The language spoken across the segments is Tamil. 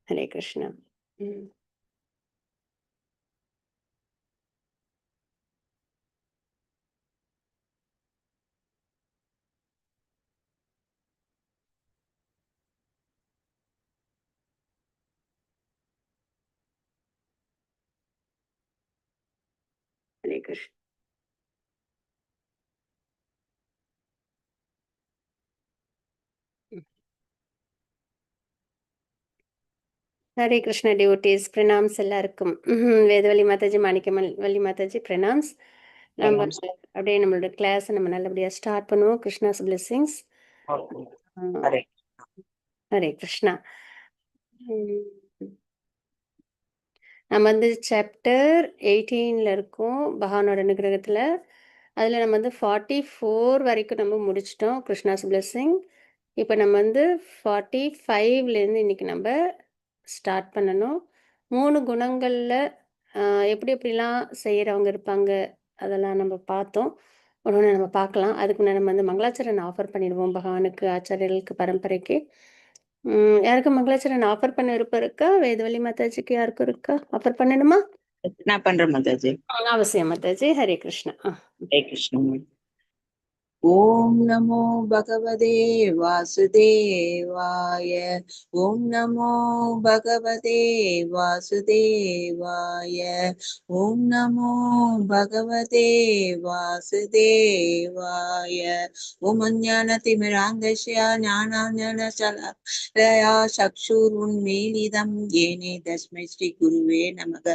ஹரே கிருஷ்ணா. ம். ஹரே கிருஷ்ணா. ஹரே கிருஷ்ண டிவோட்டீஸ் பிரணாம்ஸ் எல்லாருக்கும். வேதவழி மாதாஜி, மாணிக்கமல் வள்ளி மாதாஜி பிரணாம்ஸ். நம்ம அப்படியே நம்மளோட கிளாஸ் நம்ம நல்லபடியா ஸ்டார்ட் பண்ணுவோம். கிருஷ்ணாஸ் பிளெஸிங்ஸ். ஹரே ஹரே கிருஷ்ணா. நம்ம வந்து சாப்டர் 18ல இருக்கோம் பகவானோட அனுகிரகத்தில். அதில் நம்ம வந்து 44 வரைக்கும் நம்ம முடிச்சிட்டோம் கிருஷ்ணாஸ் பிளெஸிங். இப்போ நம்ம வந்து 45லேருந்து இன்னைக்கு நம்ம ஸ்டார்ட் பண்ணணும். 3 குணங்களில் எப்படி எப்படிலாம் செய்கிறவங்க இருப்பாங்க அதெல்லாம் நம்ம பார்த்தோம். ஒன்று நம்ம பார்க்கலாம். அதுக்கு முன்னாடி நம்ம வந்து மங்களாச்சரண் ஆஃபர் பண்ணிடுவோம் பகவானுக்கு, ஆச்சாரியர்களுக்கு, பரம்பரைக்கு. யாருக்கும் மங்களாச்சரண் ஆஃபர் பண்ண விருப்பம் இருக்கா? வேதவழி மாதாஜிக்கு யாருக்கும் இருக்கா? ஆஃபர் பண்ணணுமா? நான் பண்றேன் மாதாஜி. அவசியம் மாதாஜி. ஹரே கிருஷ்ணா. ஹரே கிருஷ்ணா. ஓம் நமோ பகவதே வாசுதேவாய. ஓம் நமோ பகவதே வாசுதேவாய. ஓம் நமோ பகவதே வாசுதேவாய. ஓம் ஞானதிமிராந்தஸ்ய ஞானாஞ்சனசலாக்கயா சக்ஷுருன்மீலிதம் येने तस्मै श्री गुरुवे नमः.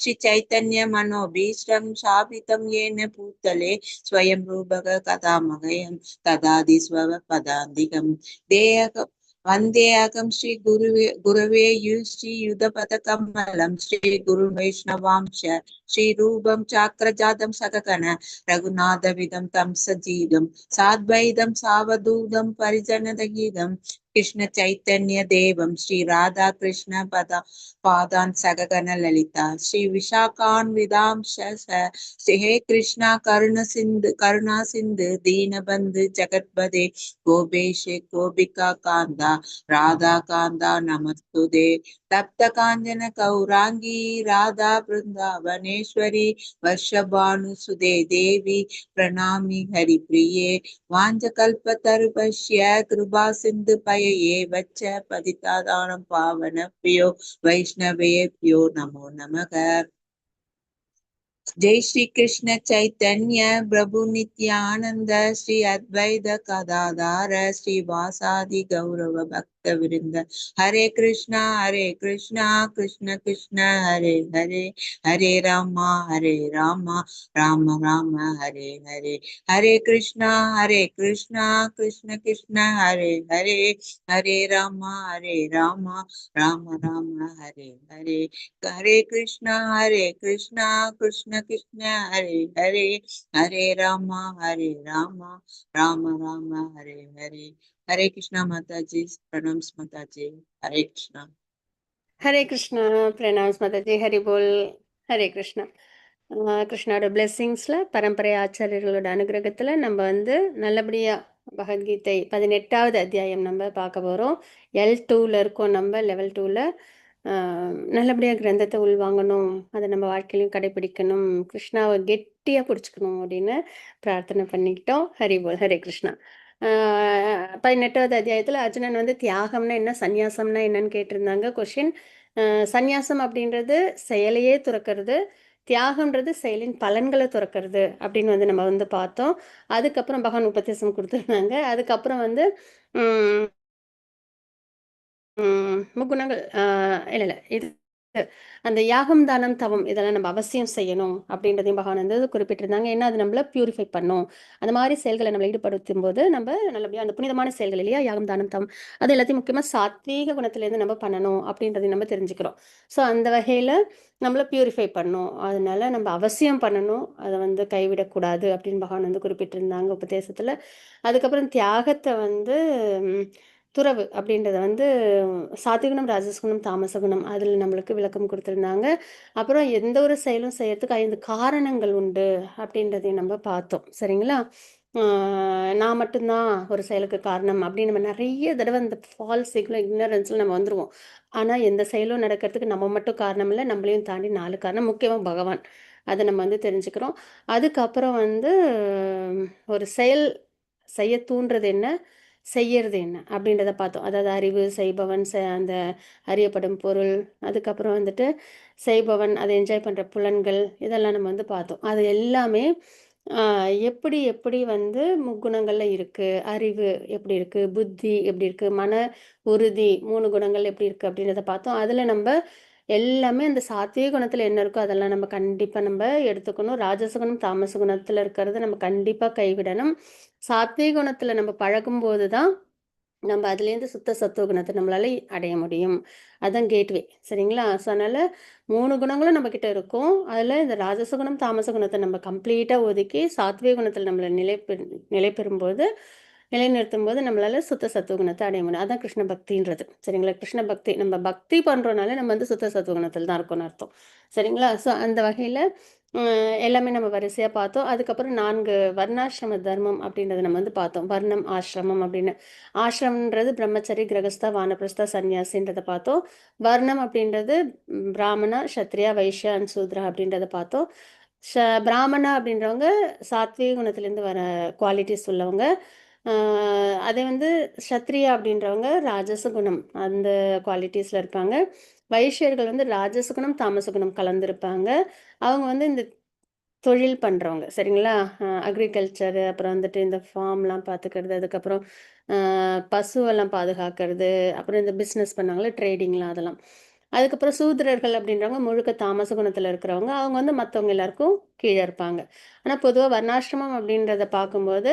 श्री चैतन्य मनोभीष्टं स्थापितं येन भूतले स्वयं रूपः कथामहयं तदादि स्वपदान्तिकं देयक वन्देऽहं श्री गुरवे श्री युधपथकमलं श्री गुरु वैष्णवांश श्री रूपं चाक्रजातं सकगण रघुनाथविदं तं सजीवं साद्वैतं सावधूतं परिजनदहितं कृष्ण चैतन्य देवं श्री राधा कृष्ण पादान् सकगण ललिता श्री विशाखान्विदां श्री हे कृष्णा करुणा सिंधु दीनबंधु जगतपदे गोपेश गोपिका कांदा राधा कांदा नमस्तुते. तप्त कांचन गौरांगी राधा वृंदावनेश्वरी वर्षभानुसुते देवी प्रणामि हरिप्रिये. वाञ्छकल्पतरुभ्यश्च कृपा सिंधु पयये वच्च पतितानां पावनेभ्यो वैष्णवेभ्यो नमो नमः. जय श्री कृष्ण चैतन्य प्रभु नित्यानंद श्री अद्वैत गदाधर श्री वासादि गौरव भक्त वृंद. हरे कृष्णा कृष्ण कृष्ण हरे हरे, हरे राम राम राम हरे हरे. हरे कृष्णा कृष्ण कृष्ण हरे हरे, हरे राम राम राम हरे हरे. हरे कृष्णा कृष्ण कृष्ण हरे हरे, हरे राम राम हरे हरे. हरे कृष्णा माताजी. प्रणाम माताजी. हरे कृष्णा. ஹரே கிருஷ்ணா. பிரணாம்ஸ் மாதாஜி. ஹரி போல். ஹரே கிருஷ்ணா. கிருஷ்ணாவோட பிளெஸ்ஸிங்ஸில், பரம்பரை ஆச்சாரியர்களோட அனுகிரகத்தில் நம்ம வந்து நல்லபடியாக பகவத்கீதை 18வது அத்தியாயம் நம்ம பார்க்க போகிறோம். L2ல இருக்கோம். நம்ம லெவல் 2ல நல்லபடியாக கிரந்தத்தை உள்வாங்கணும், அதை நம்ம வாழ்க்கையிலையும் கடைபிடிக்கணும், கிருஷ்ணாவை கெட்டியாக பிடிச்சிக்கணும் அப்படின்னு பிரார்த்தனை பண்ணிக்கிட்டோம். ஹரி போல். ஹரே கிருஷ்ணா. 18வது அத்தியாயத்தில் அர்ஜுனன் வந்து தியாகம்னா என்ன, சந்நியாசம்னா என்னன்னு கேட்டிருந்தாங்க கொஷின். சந்நியாசம் அப்படின்றது செயலையே துறக்கிறது, தியாகம்ன்றது செயலின் பலன்களை துறக்கிறது அப்படின்னு வந்து நம்ம வந்து பார்த்தோம். அதுக்கப்புறம் பகவான் உபதேசம் கொடுத்துருந்தாங்க. அதுக்கப்புறம் வந்து முக்குணங்கள் இல்லை இது அந்த யாகம் தானம் தவம் இதெல்லாம் நம்ம அவசியம் செய்யணும் அப்படின்றதையும் பகவான் வந்து குறிப்பிட்டிருந்தாங்க. ஏன்னா அது நம்மள பியூரிஃபை பண்ணும். அந்த மாதிரி செயல்களை நம்ம ஈடுபடுத்தும் போது நம்ம நல்லபடியாக அந்த புனிதமான செயல்கள் இல்லையா, யாகம் தானம் தவம், அது எல்லாத்தையும் முக்கியமாக சாத்வீக குணத்திலேருந்து நம்ம பண்ணணும் அப்படின்றதையும் நம்ம தெரிஞ்சுக்கிறோம். ஸோ அந்த வகையில் நம்மளை பியூரிஃபை பண்ணும், அதனால நம்ம அவசியம் பண்ணணும், அதை வந்து கைவிடக்கூடாது அப்படின்னு பகவான் வந்து குறிப்பிட்டிருந்தாங்க உபதேசத்தில். அதுக்கப்புறம் தியாகத்தை வந்து துறவு அப்படின்றத வந்து சாத்விகுணம், ராஜசகுணம், தாமசகுணம் அதில் நம்மளுக்கு விளக்கம் கொடுத்துருந்தாங்க. அப்புறம் எந்த ஒரு செயலும் செய்யறதுக்கு 5 காரணங்கள் உண்டு அப்படின்றதையும் நம்ம பார்த்தோம். சரிங்களா? நான் மட்டும்தான் ஒரு செயலுக்கு காரணம் அப்படின்னு நம்ம நிறைய தடவை அந்த ஃபால்ஸ் இக்னரன்ஸில் நம்ம வந்துடுவோம். ஆனால் எந்த செயலும் நடக்கிறதுக்கு நம்ம மட்டும் காரணம் இல்லை, நம்மளையும் தாண்டி 4 காரணம், முக்கியமாக பகவான். அதை நம்ம வந்து தெரிஞ்சுக்கிறோம். அதுக்கப்புறம் வந்து ஒரு செயல் செய்ய தூண்டுறது என்ன, செய்யறது என்ன அப்படின்றத பார்த்தோம். அதாவது அறிவு, செய்பவன், அந்த அறியப்படும் பொருள், அதுக்கப்புறம் வந்துட்டு செய்பவன், அதை என்ஜாய் பண்ணுற புலன்கள், இதெல்லாம் நம்ம வந்து பார்த்தோம். அது எல்லாமே எப்படி எப்படி வந்து முக்குணங்கள்ல இருக்கு, அறிவு எப்படி இருக்கு, புத்தி எப்படி இருக்கு, மன உறுதி 3 குணங்கள் எப்படி இருக்கு அப்படின்றத பார்த்தோம். அதில் நம்ம எல்லாமே அந்த சாத்விக குணத்தில் என்ன இருக்கோ அதெல்லாம் நம்ம கண்டிப்பாக நம்ம எடுத்துக்கணும். ராஜச குணம், தாமச குணத்தில் இருக்கிறத நம்ம கண்டிப்பாக கைவிடணும். சாத்விக குணத்தில் நம்ம பழகும்போது தான் நம்ம அதுலேருந்து சுத்த சத்துவ குணத்தை நம்மளால அடைய முடியும். அதான் கேட்வே. சரிங்களா? ஸோ அதனால 3 குணங்களும் நம்மக்கிட்ட இருக்கும். அதில் இந்த ராஜச குணம், தாமச குணத்தை நம்ம கம்ப்ளீட்டாக ஒதுக்கி சாத்விக குணத்தில் நம்மளை நிலை பெறும்போது, நிலைநிறுத்தும்போது நம்மளால சுத்த சத்துவ குணத்தை அடைய முடியும். அதான் கிருஷ்ண பக்தின்றது. சரிங்களா? கிருஷ்ண பக்தி நம்ம பக்தி பண்ணுறோனால நம்ம வந்து சுத்த சத்துவ குணத்தில் தான் இருக்கோம்னு அர்த்தம். சரிங்களா? ஸோ அந்த வகையில் எல்லாமே நம்ம வரிசையாக பார்த்தோம். அதுக்கப்புறம் 4 வர்ணாசிரம தர்மம் அப்படின்றத நம்ம வந்து பார்த்தோம். வர்ணம், ஆசிரமம் அப்படின்னு. ஆசிரமன்றது பிரம்மச்சரி, கிரகஸ்தா, வானப்பிரஸ்தா, சன்னியாசின்றத பார்த்தோம். வர்ணம் அப்படின்றது பிராமணா, சத்ரியா, வைஷ்யா அண்ட் சூத்ரா அப்படின்றத பார்த்தோம். பிராமணா அப்படின்றவங்க சாத்விக குணத்துலேருந்து வர குவாலிட்டிஸ் உள்ளவங்க. அதே வந்து சத்ரியா அப்படின்றவங்க ராஜச குணம் அந்த குவாலிட்டிஸில் இருப்பாங்க. வைஷ்யர்கள் வந்து ராஜச குணம், தாமச குணம் கலந்துருப்பாங்க. அவங்க வந்து இந்த தொழில் பண்ணுறவங்க. சரிங்களா? அக்ரிகல்ச்சரு, அப்புறம் வந்துட்டு இந்த ஃபார்ம்லாம் பார்த்துக்கிறது, அதுக்கப்புறம் பசுவெல்லாம் பாதுகாக்கிறது, அப்புறம் இந்த பிஸ்னஸ் பண்ணாங்கள்ல ட்ரேடிங்லாம் அதெல்லாம். அதுக்கப்புறம் சூத்திரர்கள் அப்படின்றவங்க முழுக்க தாமச குணத்தில் இருக்கிறவங்க. அவங்க வந்து மற்றவங்க எல்லாருக்கும் கீழே இருப்பாங்க. ஆனால் பொதுவாக வர்ணாசிரமம் அப்படின்றத பார்க்கும்போது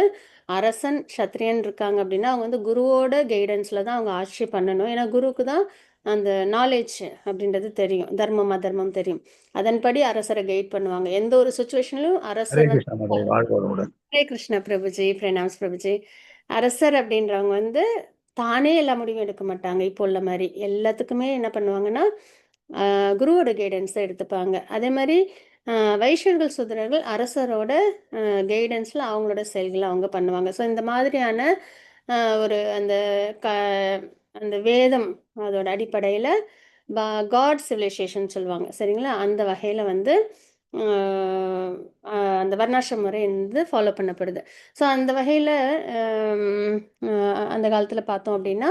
அரசன், சத்திரியன் இருக்காங்க அப்படின்னா அவங்க வந்து குருவோட கைடன்ஸில் தான் அவங்க ஆட்சி பண்ணணும். ஏன்னா குருவுக்கு தான் அந்த நாலேஜ் அப்படின்றது தெரியும். தர்மம், அதர்மம் தெரியும். அதன்படி அரசரை கைட் பண்ணுவாங்க. எந்த ஒரு சுச்சுவேஷன்லையும் ஹரே அரசர் வந்து கிருஷ்ணா மாதாஜி, வாழ்க வளமுடன். ஹரே கிருஷ்ண பிரபுஜி, பிரணாம்ஸ் பிரபுஜி. அரசர் அப்படின்றவங்க வந்து தானே எல்லா முடிவும் எடுக்க மாட்டாங்க. இப்போ உள்ள மாதிரி எல்லாத்துக்குமே என்ன பண்ணுவாங்கன்னா குருவோட கைடன்ஸை எடுத்துப்பாங்க. அதே மாதிரி வைஷ்யர்கள், சூத்திரர்கள் அரசரோட கைடன்ஸில் அவங்களோட செயல்களை அவங்க பண்ணுவாங்க. ஸோ இந்த மாதிரியான ஒரு அந்த க அந்த வேதம் அதோட அடிப்படையில் காட் சிவிலைசேஷன் சொல்லுவாங்க. சரிங்களா? அந்த வகையில் வந்து அந்த வர்ணாசிரம முறை வந்து ஃபாலோ பண்ணப்படுது. ஸோ அந்த வகையில் அந்த காலத்தில் பார்த்தோம் அப்படின்னா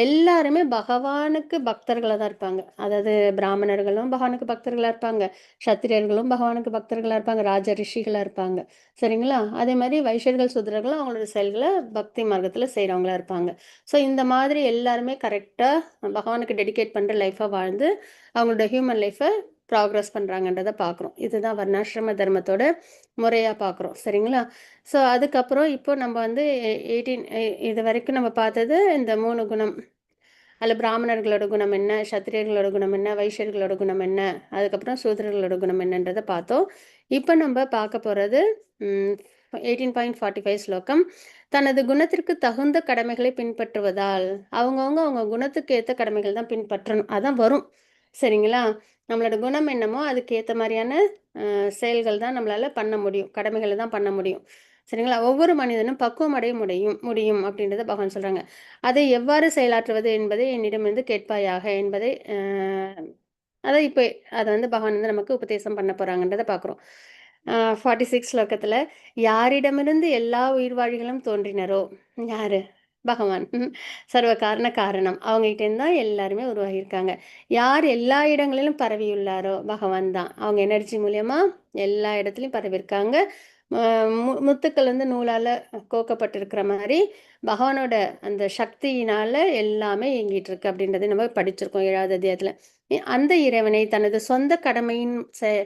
எல்லாருமே பகவானுக்கு பக்தர்களாக தான் இருப்பாங்க. அதாவது பிராமணர்களும் பகவானுக்கு பக்தர்களாக இருப்பாங்க, சத்திரியர்களும் பகவானுக்கு பக்தர்களாக இருப்பாங்க, ராஜ ரிஷிகளாக இருப்பாங்க. சரிங்களா? அதே மாதிரி வைஷ்யர்கள், சூத்திரர்களும் அவங்களோட செயல்களை பக்தி மார்க்கத்தில் செய்கிறவங்களா இருப்பாங்க. ஸோ இந்த மாதிரி எல்லாருமே கரெக்டாக பகவானுக்கு டெடிகேட் பண்ணுற லைஃபாக வாழ்ந்து அவங்களோட ஹியூமன் லைஃப்பை ப்ராக்ரஸ் பண்ணுறாங்கன்றதை பார்க்குறோம். இதுதான் வர்ணாசிரம தர்மத்தோட முறையாக பார்க்குறோம். சரிங்களா? ஸோ அதுக்கப்புறம் இப்போ நம்ம வந்து 18 இது வரைக்கும் நம்ம பார்த்தது இந்த 3 குணம். அதில் பிராமணர்களோட குணம் என்ன, சத்திரியர்களோட குணம் என்ன, வைஷ்யர்களோட குணம் என்ன, அதுக்கப்புறம் சூத்திரர்களோட குணம் என்னன்றதை பார்த்தோம். இப்போ நம்ம பார்க்க போகிறது 18.45 ஸ்லோகம். தனது குணத்திற்கு தகுந்த கடமைகளை பின்பற்றுவதால் அவங்கவுங்க அவங்க குணத்துக்கு ஏற்ற கடமைகள் தான் பின்பற்றணும். அதான் வரும். சரிங்களா? நம்மளோட குணம் என்னமோ அதுக்கு ஏற்ற மாதிரியான செயல்கள் தான் நம்மளால் பண்ண முடியும், கடமைகளை தான் பண்ண முடியும். சரிங்களா? ஒவ்வொரு மனிதனும் பக்குவம் அடைய முடியும் அப்படின்றத பகவான் சொல்கிறாங்க. அதை எவ்வாறு செயலாற்றுவது என்பதை என்னிடமிருந்து கேட்பாயாக என்பதை அதை இப்போ அதை வந்து பகவான் வந்து நமக்கு உபதேசம் பண்ண போகிறாங்கன்றதை பார்க்குறோம். 46 ஸ்லோகத்தில் யாரிடமிருந்து எல்லா உயிர்வாழிகளும் தோன்றினரோ, யாரு? பகவான். சர்வ காரண காரணம் அவங்ககிட்டேருந்து தான் எல்லாருமே உருவாகியிருக்காங்க. யார் எல்லா இடங்களிலும் பரவியுள்ளாரோ பகவான் தான். அவங்க எனர்ஜி மூலயமா எல்லா இடத்துலையும் பரவியிருக்காங்க. முத்துக்கள் வந்து நூலால் கோக்கப்பட்டிருக்கிற மாதிரி பகவானோட அந்த சக்தியினால் எல்லாமே இயங்கிட்டு இருக்கு அப்படின்றதை நம்ம படிச்சிருக்கோம் 7வது அத்தியாயத்தில். அந்த இறைவனை தனது சொந்த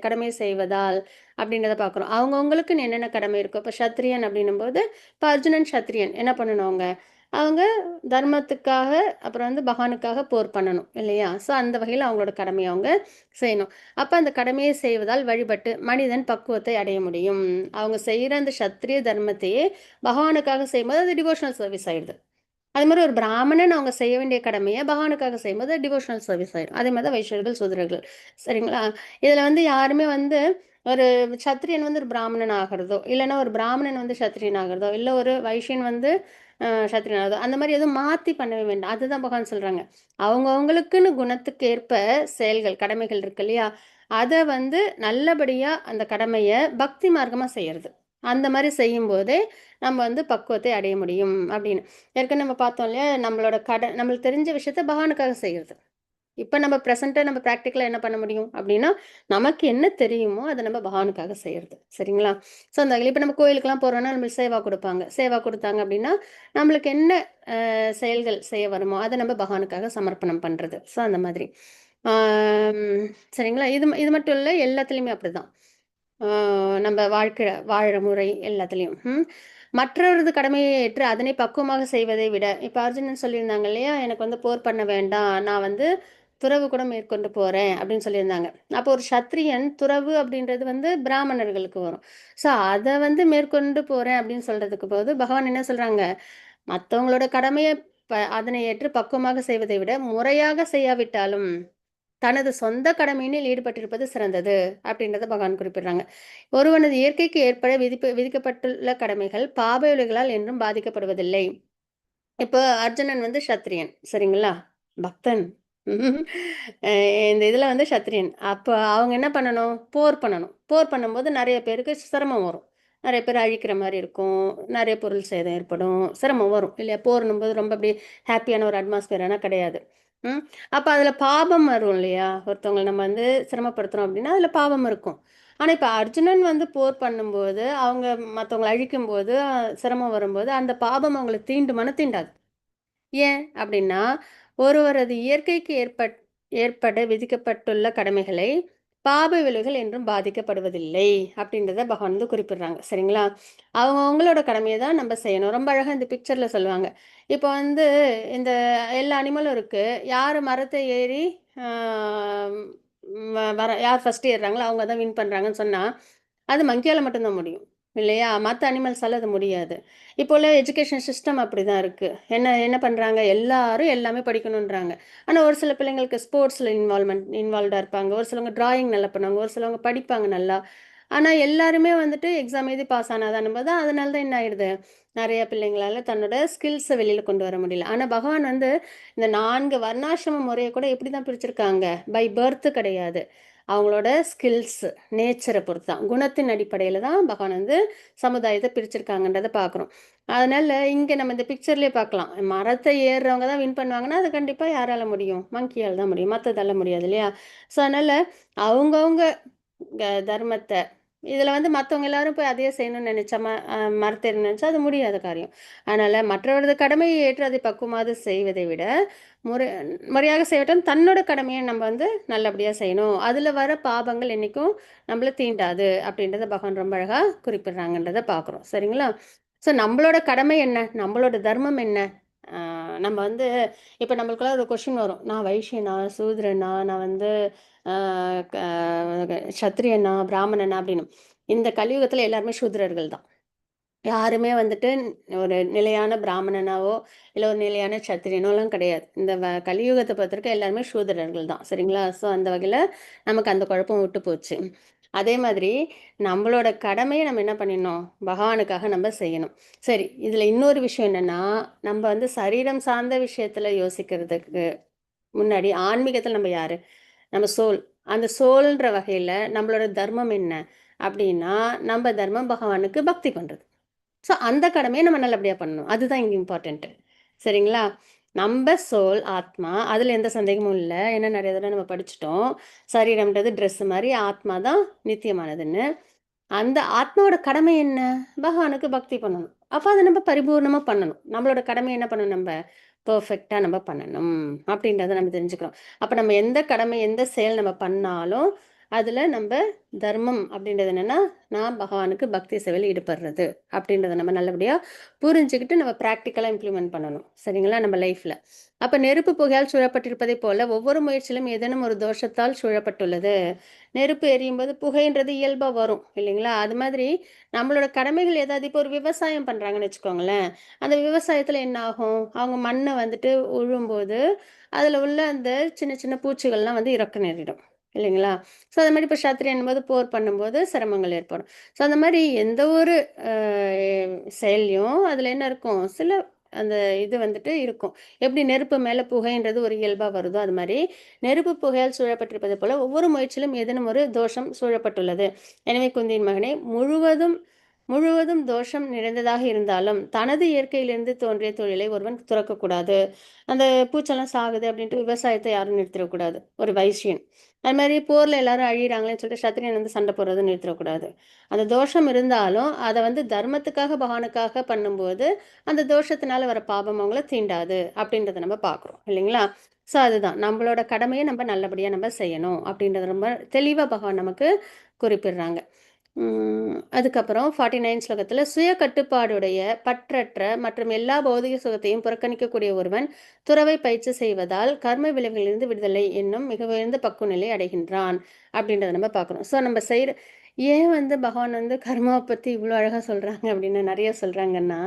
கடமை செய்வதால் அப்படின்றத பார்க்குறோம். அவங்கவுங்களுக்கு என்னென்ன கடமை இருக்கோ, இப்போ சத்திரியன் அப்படின்னும் போது இப்போ அர்ஜுனன் சத்திரியன் என்ன பண்ணணும் அவங்க தர்மத்துக்காக அப்புறம் வந்து பகவானுக்காக போர் பண்ணணும் இல்லையா? ஸோ அந்த வகையில் அவங்களோட கடமையை அவங்க செய்யணும். அப்போ அந்த கடமையை செய்வதால் வழிபட்டு மனிதன் பக்குவத்தை அடைய முடியும். அவங்க செய்கிற அந்த சத்திரிய தர்மத்தையே பகவானுக்காக செய்யும்போது அது டிவோஷனல் சர்வீஸ் ஆயிடுது. அது மாதிரி ஒரு பிராமணன் அவங்க செய்ய வேண்டிய கடமையை பகவானுக்காக செய்யும்போது டிவோஷனல் சர்வீஸ் ஆயிடும். அதே மாதிரி தான் வைஷ்யர்கள் சூத்திரர்கள். சரிங்களா? இதுல வந்து யாருமே வந்து ஒரு சத்திரியன் வந்து ஒரு பிராமணன் ஆகிறதோ, இல்லைன்னா ஒரு பிராமணன் வந்து சத்திரியன் ஆகிறதோ, இல்லை ஒரு வைஷ்யன் வந்து சத்திரியன் ஆகிறதோ, அந்த மாதிரி எதுவும் மாத்தி பண்ணவே வேண்டாம். அதுதான் பகவான் சொல்றாங்க. அவங்கவுங்களுக்குன்னு குணத்துக்கு ஏற்ப செயல்கள் கடமைகள் இருக்கு இல்லையா, அதை வந்து நல்லபடியா அந்த கடமையை பக்தி மார்க்கமா செய்யறது. அந்த மாதிரி செய்யும்போதே நம்ம வந்து பக்குவத்தை அடைய முடியும் அப்படின்னு. ஏற்கனவே நம்ம பார்த்தோம் இல்லையா, நம்மளோட நம்மளுக்கு தெரிஞ்ச விஷயத்த பகவானுக்காக செய்யறது. இப்போ நம்ம ப்ரெசென்ட்டாக நம்ம ப்ராக்டிக்கலாக என்ன பண்ண முடியும் அப்படின்னா, நமக்கு என்ன தெரியுமோ அதை நம்ம பகவானுக்காக செய்யறது. சரிங்களா? ஸோ அந்த வகையில் இப்போ நம்ம கோயிலுக்கெல்லாம் போகிறோன்னா நம்மளுக்கு சேவா கொடுப்பாங்க. சேவா கொடுத்தாங்க அப்படின்னா நம்மளுக்கு என்ன செயல்கள் செய்ய வருமோ அதை நம்ம பகவானுக்காக சமர்ப்பணம் பண்ணுறது. ஸோ அந்த மாதிரி சரிங்களா? இது இது மட்டும் இல்லை, எல்லாத்துலேயுமே அப்படிதான். நம்ம வாழ்கிற முறை எல்லாத்துலேயும் மற்றவரது கடமையை ஏற்று அதனை பக்குவமாக செய்வதை விட, இப்போ அர்ஜுனன் சொல்லியிருந்தாங்க இல்லையா, எனக்கு வந்து போர் பண்ண வேண்டாம், நான் வந்து துறவு கூட மேற்கொண்டு போறேன் அப்படின்னு சொல்லியிருந்தாங்க. அப்போ ஒரு சத்திரியன் துறவு அப்படின்றது வந்து பிராமணர்களுக்கு வரும். ஸோ அதை வந்து மேற்கொண்டு போறேன் அப்படின்னு சொல்றதுக்கு போது பகவான் என்ன சொல்றாங்க, மற்றவங்களோட கடமையை அதனை ஏற்று பக்குவமாக செய்வதை விட முறையாக செய்யாவிட்டாலும் தனது சொந்த கடமையினில் ஈடுபட்டிருப்பது சிறந்தது அப்படின்றத பகவான் குறிப்பிடுறாங்க. ஒருவனது இயற்கைக்கு ஏற்பட விதிக்கப்பட்டுள்ள கடமைகள் பாப விளைவுகளால் என்றும் பாதிக்கப்படுவதில்லை. இப்போ அர்ஜுனன் வந்து சத்திரியன், சரிங்களா? பக்தன். இந்த இதுல வந்து சத்திரியன். அப்போ அவங்க என்ன பண்ணணும்? போர் பண்ணணும். போர் பண்ணும்போது நிறைய பேருக்கு சிரமம் வரும். நிறைய பேர் அழிக்கிற மாதிரி இருக்கும். நிறைய பொருள் சேதம் ஏற்படும். சிரமம் வரும் இல்லையா? போர்னும்போது ரொம்ப அப்படி ஹாப்பியான ஒரு அட்மாஸ்பியரானா கிடையாது. ம். அப்ப அதுல பாபம் வரும் இல்லையா? ஒருத்தவங்கள நம்ம வந்து சிரமப்படுத்துறோம் அப்படின்னா, அதுல பாவம் இருக்கும். ஆனா, இப்ப அர்ஜுனன் வந்து போர் பண்ணும்போது, அவங்க மத்தவங்கள அழிக்கும்போது, சிரமம் வரும்போது, அந்த பாபம் அவங்கள தீண்டுமானா தீண்டாது. ஏன் அப்படின்னா, ஒருவரது இயற்கைக்கு ஏற்பட விதிக்கப்பட்டுள்ள கடமைகளை பாப விளைவுகள் என்றும் பாதிக்கப்படுவதில்லை அப்படின்றத பகவான் வந்து குறிப்பிடுறாங்க. சரிங்களா? அவங்கவங்களோட கடமையை தான் நம்ம செய்யணும். ரொம்ப அழகா இந்த பிக்சர்ல சொல்லுவாங்க. இப்போ வந்து இந்த எல்லா அனிமலும் இருக்கு. யார் மரத்தை ஏறி யார் ஃபர்ஸ்ட் ஏறுறாங்களோ அவங்க தான் வின் பண்றாங்கன்னு சொன்னா, அது மங்கியால மட்டும்தான் முடியும். இல்லையா? மத்த அனிமல்ஸால அது முடியாது. இப்போ உள்ள எஜுகேஷன் சிஸ்டம் அப்படிதான் இருக்கு. என்ன என்ன பண்றாங்க? எல்லாரும் எல்லாமே படிக்கணுன்றாங்க. ஆனா ஒரு சில பிள்ளைங்களுக்கு ஸ்போர்ட்ஸ்ல இன்வால்வ்டா இருப்பாங்க. ஒரு சிலவங்க டிராயிங் நல்லா பண்ணுவாங்க. ஒரு சிலவங்க படிப்பாங்க நல்லா. ஆனா எல்லாருமே வந்துட்டு எக்ஸாம் எழுதி பாஸ் ஆனாதான்னும்போது, அதனால தான் என்ன ஆயிடுது? நெறைய பிள்ளைங்களால தன்னோட ஸ்கில்ஸ வெளியில கொண்டு வர முடியல. ஆனா பகவான் வந்து இந்த 4 வர்ணாசிரம முறைய கூட எப்படி தான் பிரிச்சிருக்காங்க? பை பர்த் கிடையாது. அவங்களோட ஸ்கில்ஸ், நேச்சர பொறுத்து தான். குணத்தின் அடிப்படையில தான் பகவான் வந்து சமுதாயத்த பிரிச்சிருக்காங்கன்றத பார்க்குறோம். அதனால இங்க நம்ம இந்த பிக்சர்லயே பார்க்கலாம். மரத்த ஏறுறவங்க தான் வின் பண்ணுவாங்கன்னா, அது கண்டிப்பா யாரால முடியும்? மங்கியால தான் முடியும். மத்ததால முடியாது இல்லையா? ஸோ அதனால அவங்கவங்க தர்மத்த இதுல வந்து மத்தவங்க எல்லாரும் போய் அதையே செய்யணும்னு நினைச்சா மரத்த ஏறணும்னு நினைச்சா அது முடியாத காரியம். அதனால மற்றவரது கடமையை ஏற்று அதை பக்குவமாக செய்வதை விட முறை முறையாக செய்யட்டும், தன்னோட கடமையை நம்ம வந்து நல்லபடியா செய்யணும். அதுல வர பாபங்கள் என்னைக்கும் நம்மள தீண்டாது அப்படின்றத பகவான் ரொம்ப அழகா குறிப்பிடுறாங்கன்றத பார்க்குறோம். சரிங்களா? ஸோ நம்மளோட கடமை என்ன? நம்மளோட தர்மம் என்ன? நம்ம வந்து இப்ப நம்மளுக்குள்ள ஒரு கொஸ்டின் வரும். நான் வைஷ்யனா? சூத்ரனா? நான் வந்து அ க சத்திரியனா? பிராமணனா? அப்படின்னு. இந்த கலியுகத்துல எல்லாருமே சூத்ரர்கள் தான். யாருமே வந்துட்டு ஒரு நிலையான பிராமணனாவோ, இல்ல ஒரு நிலையான சத்திரியனோலாம் கிடையாது. இந்த கலியுகத்த பொறுத்தவரைக்கும் எல்லாருமே சூத்திரர்கள் தான். சரிங்களா? ஸோ அந்த வகையில நமக்கு அந்த குழப்பம் விட்டு போச்சு. அதே மாதிரி நம்மளோட கடமைய நம்ம என்ன பண்ணிடணும்? பகவானுக்காக நம்ம செய்யணும். சரி, இதுல இன்னொரு விஷயம் என்னன்னா, நம்ம வந்து சரீரம் சார்ந்த விஷயத்துல யோசிக்கிறதுக்கு முன்னாடி ஆன்மீகத்துல நம்ம யாரு? நம்ம சோல். அந்த சோல்ன்ற வகையில நம்மளோட தர்மம் என்ன? அப்படின்னா, நம்ம தர்மம் பகவானுக்கு பக்தி பண்றது. ஸோ அந்த கடமைய நம்ம நல்லபடியா பண்ணணும். அதுதான் இங்க இம்பார்ட்டன்ட்டு. சரிங்களா? நம்ப சோல், ஆத்மா அதுல எந்த சந்தேகமும் இல்ல. ஏன்னா நெறைய தடவ நம்ம படிச்சுட்டோம். சரீரம்ன்றது ட்ரெஸ் மாரி, ஆத்மா தான் நித்தியமானதுன்னு. அந்த ஆத்மாவோட கடமை என்ன? பகவானுக்கு பக்தி பண்ணணும். அப்ப அத நம்ம பரிபூர்ணமா பண்ணணும். நம்மளோட கடமை என்ன பண்ணணும் நம்ப? பெர்ஃபெக்ட்டா நம்ம பண்ணணும். அப்படின்றத நம்ம தெரிஞ்சுக்கிறோம். அப்ப நம்ம எந்த கடமை, எந்த செயல் நம்ம பண்ணாலும், அதில் நம்ம தர்மம் அப்படின்றது என்னென்னா, நான் பகவானுக்கு பக்தி சேவையில் ஈடுபடுறது அப்படின்றத நம்ம நல்லபடியாக புரிஞ்சுக்கிட்டு நம்ம ப்ராக்டிக்கலாக இம்ப்ளிமெண்ட் பண்ணணும். சரிங்களா? நம்ம லைஃப்பில். அப்போ நெருப்பு புகையால் சூழப்பட்டிருப்பதைப் போல ஒவ்வொரு முயற்சியிலும் ஏதேனும் ஒரு தோஷத்தால் சூழப்பட்டுள்ளது. நெருப்பு எரியும்போது புகைன்றது இயல்பாக வரும் இல்லைங்களா? அது மாதிரி நம்மளோட கடமைகள் ஏதாவது இப்போ ஒரு விவசாயம் பண்ணுறாங்கன்னு வச்சுக்கோங்களேன். அந்த விவசாயத்தில் என்ன ஆகும்? அவங்க மண்ணை வந்துட்டு உழும்போது அதில் உள்ள அந்த சின்ன சின்ன பூச்சிகள்லாம் வந்து இறக்க நேரிடும் இல்லைங்களா? ஸோ அது மாதிரி இப்போ சத்திரியன்னும்போது போர் பண்ணும்போது சிரமங்கள் ஏற்படும். ஸோ அந்த மாதிரி எந்த ஒரு செயல்லையும் அதில் என்ன இருக்கும்? சில அந்த இது வந்துட்டு இருக்கும். எப்படி நெருப்பு மேலே புகைன்றது ஒரு இயல்பாக வருதோ அது மாதிரி நெருப்பு புகையால் சூழப்பட்டிருப்பது போல ஒவ்வொரு முயற்சியிலும் ஏதேனும் ஒரு தோஷம் சூழப்பட்டுள்ளது. எனவே குந்தியின் மகனே, முழுவதும் முழுவதும் தோஷம் நிறைந்ததாக இருந்தாலும் தனது இயற்கையிலிருந்து தோன்றிய தொழிலை ஒருவன் துறக்கக்கூடாது. அந்த பூச்செல்லாம் சாகுது அப்படின்ட்டு விவசாயத்தை யாரும் நிறுத்திடக்கூடாது, ஒரு வைசியன். அது மாதிரி போரில் எல்லாரும் அழியிறாங்களேன்னு சொல்லிட்டு சத்திரியன் வந்து சண்டை போடுறதை நிறுத்திடக்கூடாது. அந்த தோஷம் இருந்தாலும் அதை வந்து தர்மத்துக்காக பகவானுக்காக பண்ணும்போது அந்த தோஷத்தினால வர பாபம் அவங்கள தீண்டாது அப்படின்றத நம்ம பார்க்குறோம் இல்லைங்களா? ஸோ அதுதான் நம்மளோட கடமையை நம்ம நல்லபடியாக நம்ம செய்யணும் அப்படின்றத ரொம்ப தெளிவாக பகவான் நமக்கு குறிப்பிடுறாங்க. அதுக்கப்புறம் 49 ஸ்லோகத்தில் சுய கட்டுப்பாடுடைய பற்றற்ற மற்றும் எல்லா பௌதிக சுகத்தையும் புறக்கணிக்கக்கூடிய ஒருவன் துறவை பயிற்சி செய்வதால் கர்ம விளைவுகளிலிருந்து விடுதலை என்னும் மிக உயர்ந்த பக்குவநிலை அடைகின்றான் அப்படின்றத நம்ம பார்க்குறோம். ஸோ நம்ம செய்கிற ஏன் வந்து பகவான் வந்து கர்மாவை பற்றி இவ்வளோ அழகாக சொல்கிறாங்க அப்படின்னு நிறைய சொல்கிறாங்கன்னா,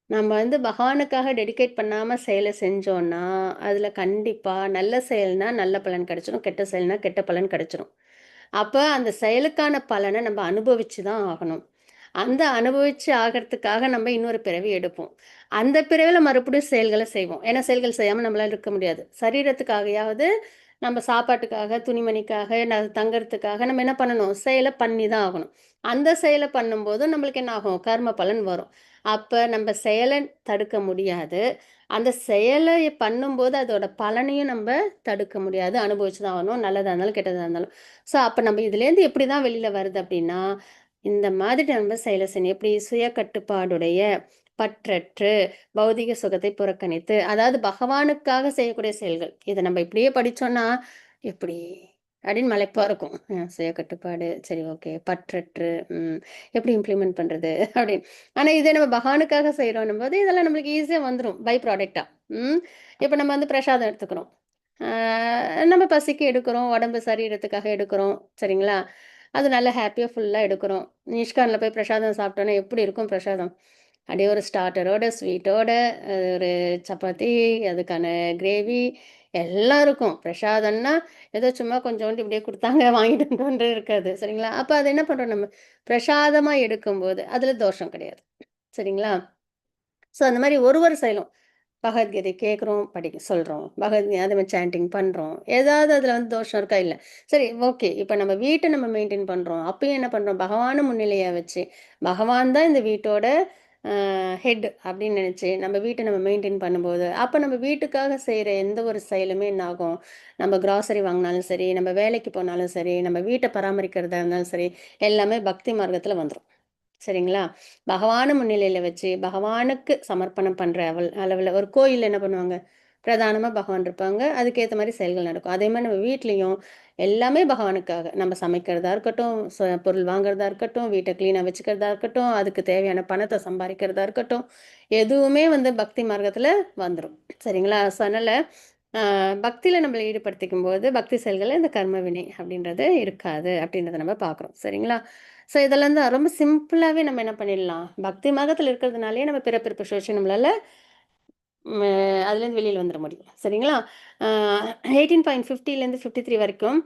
நம்ம வந்து பகவானுக்காக டெடிகேட் பண்ணாமல் செயலை செஞ்சோன்னா அதில் கண்டிப்பாக நல்ல செயல்னா நல்ல பலன் கிடைச்சிடும், கெட்ட செயல்னா கெட்ட பலன் கிடைச்சிடும். அப்போ அந்த செயலுக்கான பலனை நம்ம அனுபவிச்சு தான் ஆகணும். அந்த அனுபவிச்சு ஆகிறதுக்காக நம்ம இன்னொரு பிறவி எடுப்போம். அந்த பிறவில மறுபடியும் செயல்கள செய்வோம். ஏன்னா செயல்கள் செய்யாம நம்மளால இருக்க முடியாது. சரீரத்துக்காகயாவது நம்ம சாப்பாட்டுக்காக, துணிமணிக்காக, தங்கறதுக்காக நம்ம என்ன பண்ணணும்? செயல பண்ணி தான் ஆகணும். அந்த செயல பண்ணும்போது நம்மளுக்கு என்ன ஆகும்? கர்ம பலன் வரும். அப்ப நம்ம செயல தடுக்க முடியாது. அந்த செயலை பண்ணும்போது அதோட பலனையும் நம்ப தடுக்க முடியாது. அனுபவிச்சு தான் ஆகணும். நல்லதா இருந்தாலும், கெட்டதா இருந்தாலும். ஸோ அப்ப நம்ம இதுலேருந்து எப்படி தான் வெளியில வருது அப்படின்னா, இந்த மாதிரி நம்ம செயலை செய்யணும். எப்படி சுய கட்டுப்பாடுடைய, பற்றற்று, பௌதிக சுகத்தை புறக்கணித்து, அதாவது பகவானுக்காக செய்யக்கூடிய செயல்கள். இத நம்ம இப்படியே படிச்சோம்னா, எப்படி? அப்படின்னு மலைப்பா இருக்கும். சுய கட்டுப்பாடு, சரி ஓகே. பற்றற்று, எப்படி இம்ப்ளிமெண்ட் பண்றது? அப்படின்னு. ஆனா இதே நம்ம பகவானுக்காக செய்றோன்னும்போது, இதெல்லாம் நம்மளுக்கு ஈஸியா வந்துரும். பை ப்ராடக்ட்டா. ம். இப்ப நம்ம வந்து பிரசாதம் எடுத்துக்கிறோம். ஆ நம்ம பசிக்கு எடுக்கிறோம், உடம்பு சரீரத்துக்காக எடுக்கிறோம். சரிங்களா? அது நல்ல ஹேப்பியா ஃபுல்லா எடுக்கிறோம். நிஷ்கான்ல போய் பிரசாதம் சாப்பிட்டோன்னா எப்படி இருக்கும் பிரசாதம்? அப்படியே ஒரு ஸ்டார்ட்டரோட, ஸ்வீட்டோட, ஒரு சப்பாத்தி, அதுக்கான கிரேவி எல்லாம் இருக்கும். பிரசாதம்னா, ஏதோ சும்மா கொஞ்சோண்டு இப்படியே குடுத்தாங்க, வாங்கிட்டு வந்தோன்றது இருக்காது. சரிங்களா? அப்ப அத என்ன பண்றோம் நம்ம? பிரசாதமா எடுக்கும்போது, அதுல தோஷம் கிடையாது. சரிங்களா? ஸோ அந்த மாரி ஒரு ஒரு செயலும் பகவத்கீதை கேட்குறோம், படிக்க சொல்றோம். அதே மாரி சாண்டிங் பண்றோம். ஏதாவது அதில வந்து தோஷம் இருக்கா? இல்ல. சரி ஓகே. இப்ப நம்ம வீட்ட நம்ம மெயின்டெயின் பண்றோம். அப்பயும் என்ன பண்றோம்? பகவான முன்னிலையா வச்சு, பகவான் தான் இந்த வீட்டோட ஹெட் அப்படின்னு நினைச்சு, நம்ம வீட்ட நம்ம மெயின்டெயின் பண்ணும்போது, அப்ப நம்ம வீட்டுக்காக செய்ற எந்த ஒரு செயலுமே என்ன ஆகும்? நம்ம கிராசரி வாங்குனாலும் சரி, நம்ம வேலைக்கு போனாலும் சரி, நம்ம வீட்ட பராமரிக்கிறதா இருந்தாலும் சரி, எல்லாமே பக்தி மார்க்கத்தில வந்துரும். சரிங்களா? பகவான முன்னிலையில வச்சு, பகவானுக்கு சமர்ப்பணம் பண்ற அளவுல ஒரு கோயில்ல என்ன பண்ணுவாங்க? பிரதானமா பகவான் இருப்பாங்க. அதுக்கேத்த மாரி செயல்கள் நடக்கும். அதே மாரி நம்ம வீட்லயும் எல்லாமே பகவானுக்காக. நம்ம சமைக்கிறதா இருக்கட்டும், பொருள் வாங்குறதா இருக்கட்டும், வீட்ட கிளீனா வச்சுக்கிறதா இருக்கட்டும், அதுக்கு தேவையான பணத்த சம்பாரிக்கிறதா இருக்கட்டும், எதுவுமே வந்து பக்தி மார்க்கத்துல வந்துரும். சரிங்களா? ஸோ அதனால பக்தியில நம்மள ஈடுபடுத்திக்கும்போது, பக்தி செயல்கள்ல இந்த கர்ம வினை அப்படின்றது இருக்காது. அப்படின்றத நம்ம பார்க்குறோம். சரிங்களா? ஸோ இதெல்லாம் தான் ரொம்ப சிம்பிளாவே நம்ம என்ன பண்ணிடலாம். பக்தி மார்க்கத்துல இருக்கிறதுனாலயே நம்ம பிறப்பு சுழற்சி நம்மளால அதுலேருந்து வெளியில வந்துர முடியும். சரிங்களா? அ 18.50லேருந்து 53 வரைக்கும்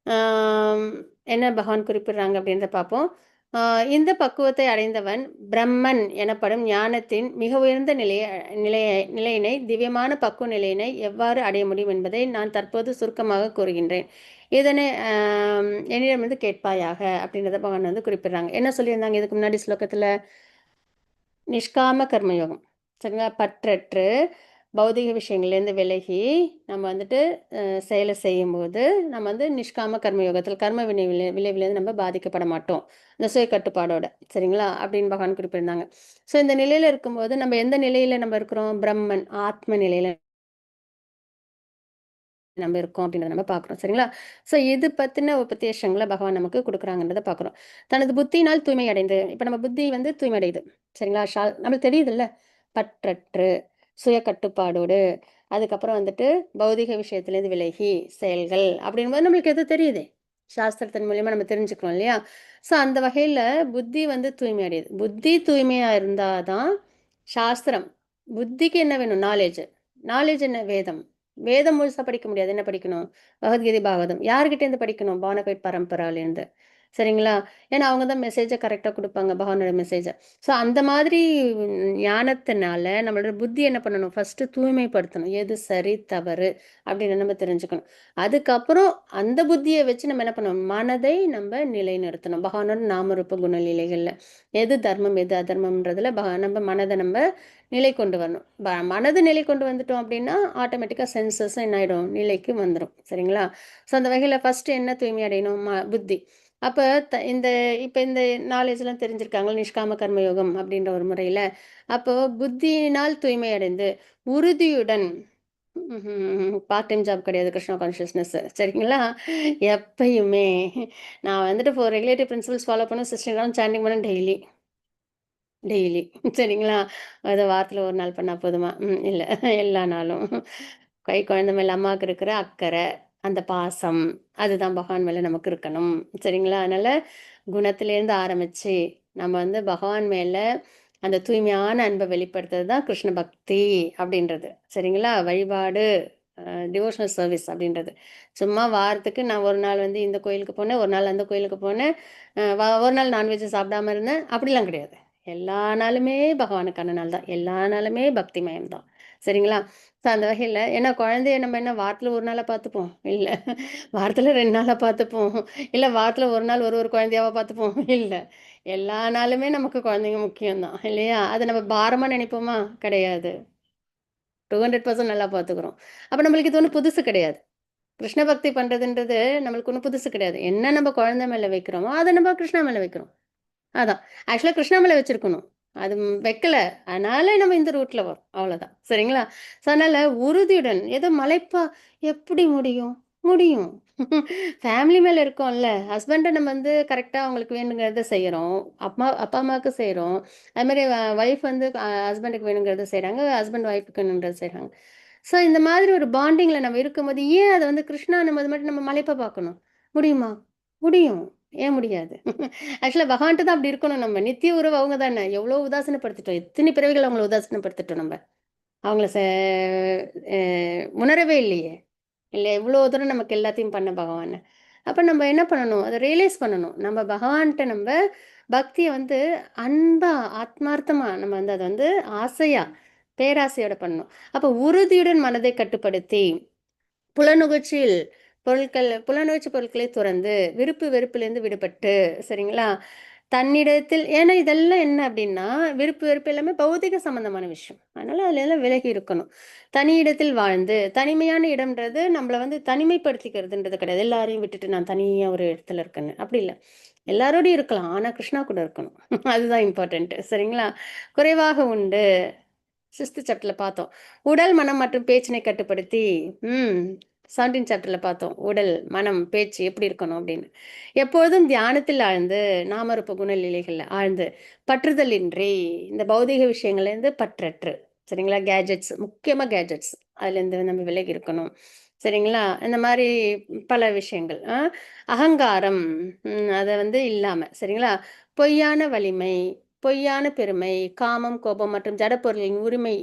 ஆம் என்ன பகவான் குறிப்பிடுறாங்க அப்படின்றத பார்ப்போம். இந்த பக்குவத்தை அடைந்தவன் பிரம்மன் எனப்படும் ஞானத்தின் மிக உயர்ந்த நிலையினை திவ்யமான பக்குவ நிலையினை எவ்வாறு அடைய முடியும் என்பதை நான் தற்போது சுருக்கமாக கூறுகின்றேன். இதனை என்னிடமிருந்து கேட்பாயாக அப்படின்றத பகவான் வந்து குறிப்பிடுறாங்க. என்ன சொல்லியிருந்தாங்க இதுக்கு முன்னாடி ஸ்லோகத்துல? நிஷ்காம கர்மயோகம். சரிங்களா? பற்றற்று, பௌதிக விஷயங்கள்லேருந்து விலகி, நம்ம வந்துட்டு செயலை செய்யும்போது, நம்ம வந்து நிஷ்காம கர்மயோகத்தில கர்ம விளைவிலேருந்து நம்ம பாதிக்கப்பட மாட்டோம். இந்த சுய கட்டுப்பாடோட. சரிங்களா? அப்படின்னு பகவான் குறிப்பிட்டிருந்தாங்க. ஸோ இந்த நிலையில இருக்கும்போது, நம்ம எந்த நிலையில நம்ம இருக்கிறோம்? பிரம்மன், ஆத்ம நிலையில நம்ம இருக்கோம் அப்படின்றத நம்ம பார்க்குறோம். சரிங்களா? ஸோ இது பத்தின உபதேசங்கள பகவான் நமக்கு குடுக்குறாங்கன்றத பார்க்குறோம். தனது புத்தியினால் தூய்மை அடைந்து இப்ப நம்ம புத்தி வந்து தூய்மை அடையுது. சரிங்களா? நம்மளுக்கு தெரியுதுல்ல. பற்றற்று, சுய கட்டுப்பாடோடு, அதுக்கப்புறம் வந்துட்டு பௌதிக விஷயத்திலேருந்து விலகி செயல்கள் அப்படிங்கும்போது நம்மளுக்கு எது தெரியுதே. சாஸ்திரத்தின் மூலியமா நம்ம தெரிஞ்சுக்கிறோம் இல்லையா? ஸோ அந்த வகையில புத்தி வந்து தூய்மை அடையுது. புத்தி தூய்மையா இருந்தா தான் சாஸ்திரம். புத்திக்கு என்ன வேணும்? நாலேட்ஜ். நாலேட்ஜ் என்ன? வேதம். வேதம் முழுசா படிக்க முடியாது. என்ன படிக்கணும்? பகவத்கீதை, பாகவதம். யார்கிட்டேருந்து படிக்கணும்? பானபைட் பரம்பராலேருந்து. சரிங்களா? ஏன்னா, அவங்க தான் மெசேஜ கரெக்ட்டா குடுப்பாங்க. பகவானோட மெசேஜ. ஸோ அந்த மாதிரி ஞானத்தினால நம்மளோட புத்தி என்ன பண்ணணும்? ஃபர்ஸ்ட்டு தூய்மைப்படுத்தணும். எது சரி, தவறு அப்படின்னு நம்ம தெரிஞ்சுக்கணும். அதுக்கப்புறம் அந்த புத்திய வச்சு நம்ம என்ன பண்ணணும்? மனதை நம்ம நிலைநிறுத்தணும். பகவானோட நாமரூப குணலீலைகள்ல. எது தர்மம், எது அதர்மம்ன்றதுல நம்ம மனத நம்ம நிலை கொண்டு வரணும். மனது நிலை கொண்டு வந்துட்டோம் அப்படின்னா, ஆட்டோமேட்டிக்கா சென்சஸும் என்ன ஆயிடும்? நிலைக்கு வந்துரும். சரிங்களா? ஸோ அந்த வகையில ஃபர்ஸ்ட்டு என்ன தூய்மை அடையணும்? புத்தி. அப்ப இந்த இப்ப இந்த நாலேட்ஜ்லாம் தெரிஞ்சிருக்காங்கல்ல, நிஷ்காம கர்ம யோகம் அப்படின்ற ஒரு முறையில. அப்போ புத்தியினால் தூய்மை அடைந்து, உறுதியுடன் பார்ட் டைம் ஜாப் கிடையாது கிருஷ்ணா கான்ஷியஸ்னஸ். சரிங்களா? எப்பயுமே நான் வந்துட்டு ரெகுலேட்டரி பிரின்சிபல்ஸ் ஃபாலோ பண்ண 16 ரவுண்ட் சாண்டிங் பண்ணேன் டெய்லி. டெய்லி. சரிங்களா? அத வாரத்துல 1 நாள் பண்ணா போதுமா? இல்ல. எல்லா நாளும். கை குழந்தை மேல அம்மாவுக்கு இருக்கிற அக்கறை, அந்த பாசம், அதுதான் பகவான் மேல நமக்கு இருக்கணும். சரிங்களா? அதனால குணத்திலேருந்து ஆரம்பிச்சு, நம்ம வந்து பகவான் மேல அந்த தூய்மையான அன்ப வெளிப்படுத்துறது தான் கிருஷ்ண பக்தி அப்படின்றது. சரிங்களா? வழிபாடு, டிவோஷனல் சர்வீஸ் அப்படின்றது. சும்மா வாரத்துக்கு நான் 1 நாள் வந்து இந்த கோயிலுக்கு போனேன், 1 நாள் அந்த கோயிலுக்கு போனேன், ஒரு நாள் நான்வெஜ் சாப்பிடாம இருந்தேன், அப்படிலாம் கிடையாது. எல்லா நாளுமே பகவானுக்கான நாள் தான். எல்லா நாளுமே பக்தி மயம் தான். சரிங்களா? ஸோ அந்த வகையில ஏன்னா குழந்தைய நம்ம என்ன வாரத்துல 1 நாளா பார்த்துப்போம்? இல்ல. வாரத்துல 2 நாளா பார்த்துப்போம். இல்ல வாரத்துல 1 நாள் ஒரு குழந்தையாவா பார்த்துப்போம்? இல்ல. எல்லா நாளுமே நமக்கு குழந்தைங்க முக்கியம் தான். இல்லையா? அத நம்ம பாரமா நினைப்போமா? கிடையாது. 200% நல்லா பார்த்துக்கிறோம். அப்ப நம்மளுக்கு இது ஒண்ணும் புதுசு கிடையாது. கிருஷ்ண பக்தி பண்றதுன்றது நம்மளுக்கு ஒண்ணும் புதுசு கிடையாது. என்ன நம்ம குழந்தை மேல வைக்கிறோமோ, அத நம்ம கிருஷ்ணா மேல வைக்கிறோம். அதான். ஆக்சுவலா கிருஷ்ணாமலை வச்சிருக்கணும். அது வைக்கல. அதனால நம்ம இந்த ரூட்ல வரோம். அவ்வளோதான். சரிங்களா? ஸோ அதனால உறுதியுடன் ஏதோ மலைப்பா எப்படி முடியும்? முடியும். ஃபேமிலி மேல இருக்கோம்ல. ஹஸ்பண்ட நம்ம வந்து கரெக்ட்டா அவங்களுக்கு வேணுங்கிறத செய்றோம். அப்பா, அம்மாவுக்கு செய்றோம். அதுமாரி ஒய்ஃப் வந்து ஹஸ்பண்டுக்கு வேணுங்கிறத செய்றாங்க. ஹஸ்பண்ட் ஒய்ஃப்க்கு வேணுங்கிறத செய்றாங்க. ஸோ இந்த மாதிரி ஒரு பாண்டிங்ல நம்ம இருக்கும்போது, ஏன் அத வந்து கிருஷ்ணான்னும்போது மட்டும் நம்ம மலைப்பா பார்க்கணும்? முடியுமா? முடியும். ஏன் முடியாது? ஆக்சுவலா பகவான்ட்ட தான் அப்படி இருக்கணும் நம்ம. நித்திய உறவு அவங்க தானே. எவ்வளோ உதாசீனப்படுத்திட்டோம். எத்தனை பிறவிகள் அவங்கள உதாசீனப்படுத்திட்டோம் நம்ம. அவங்கள அ உணரவே இல்லையே. இல்ல எவ்வளோ தூரம் நமக்கு எல்லாத்தையும் பண்ண பகவான். அப்ப நம்ம என்ன பண்ணணும்? அத ரியலைஸ் பண்ணணும். நம்ம பகவான்ட்ட நம்ப பக்திய வந்து அன்பா, ஆத்மார்த்தமா நம்ம வந்து அத வந்து ஆசையா, பேராசையோட பண்ணணும். அப்ப உறுதியுடன் மனதை கட்டுப்படுத்தி புலனுகர்ச்சியில் புலனுணர்ச்சி பொருட்களை துறந்து, விருப்பு வெறுப்பிலிருந்து விடுபட்டு, சரிங்களா? தன்னிடத்தில் ஏன்னா இதெல்லாம் என்ன அப்டின்னா, விருப்பு வெறுப்பு எல்லாமே பௌதிக சம்மந்தமான விஷயம். அதனால அதுலலாம் விலகி இருக்கணும். தனி இடத்தில் வாழ்ந்து, தனிமையான இடம்ன்றது நம்மள வந்து தனிமைப்படுத்திக்கிறதுன்றது கிடையாது. எல்லாரையும் விட்டுட்டு நான் தனியா ஒரு இடத்துல இருக்கேன்னு. அப்டி இல்ல. எல்லாரோடையும் இருக்கலாம். ஆனா கிருஷ்ணா கூட இருக்கணும். அதுதான் இம்பார்ட்டன்ட். சரிங்களா? குறைவாக உண்டு. 6த் சாப்டர்ல பார்த்தோம். உடல், மனம் மற்றும் பேச்சினை கட்டுப்படுத்தி, ம் 17 சாப்டர்ல பார்த்தோம். உடல், மனம், பேச்சு எப்படி இருக்கணும் அப்படின்னு. எப்பொழுதும் தியானத்தில் ஆழ்ந்து, நாமரூப குணநிலைகள்ல ஆழ்ந்து, பற்றுதலின்றி, இந்த பௌதீக விஷயங்கள்லேருந்து பற்றற்று, சரிங்களா? கேட்ஜெட்ஸ், முக்கியமா கேட்ஜெட்ஸ். அதுலேருந்து நம்ம விலகி இருக்கணும். சரிங்களா? இந்த மாரி பல விஷயங்கள். அகங்காரம், அத வந்து இல்லாம, சரிங்களா? பொய்யான வலிமை, பொய்யான பெருமை, காமம், கோபம் மற்றும் ஜடப்பொருளின் உரிமை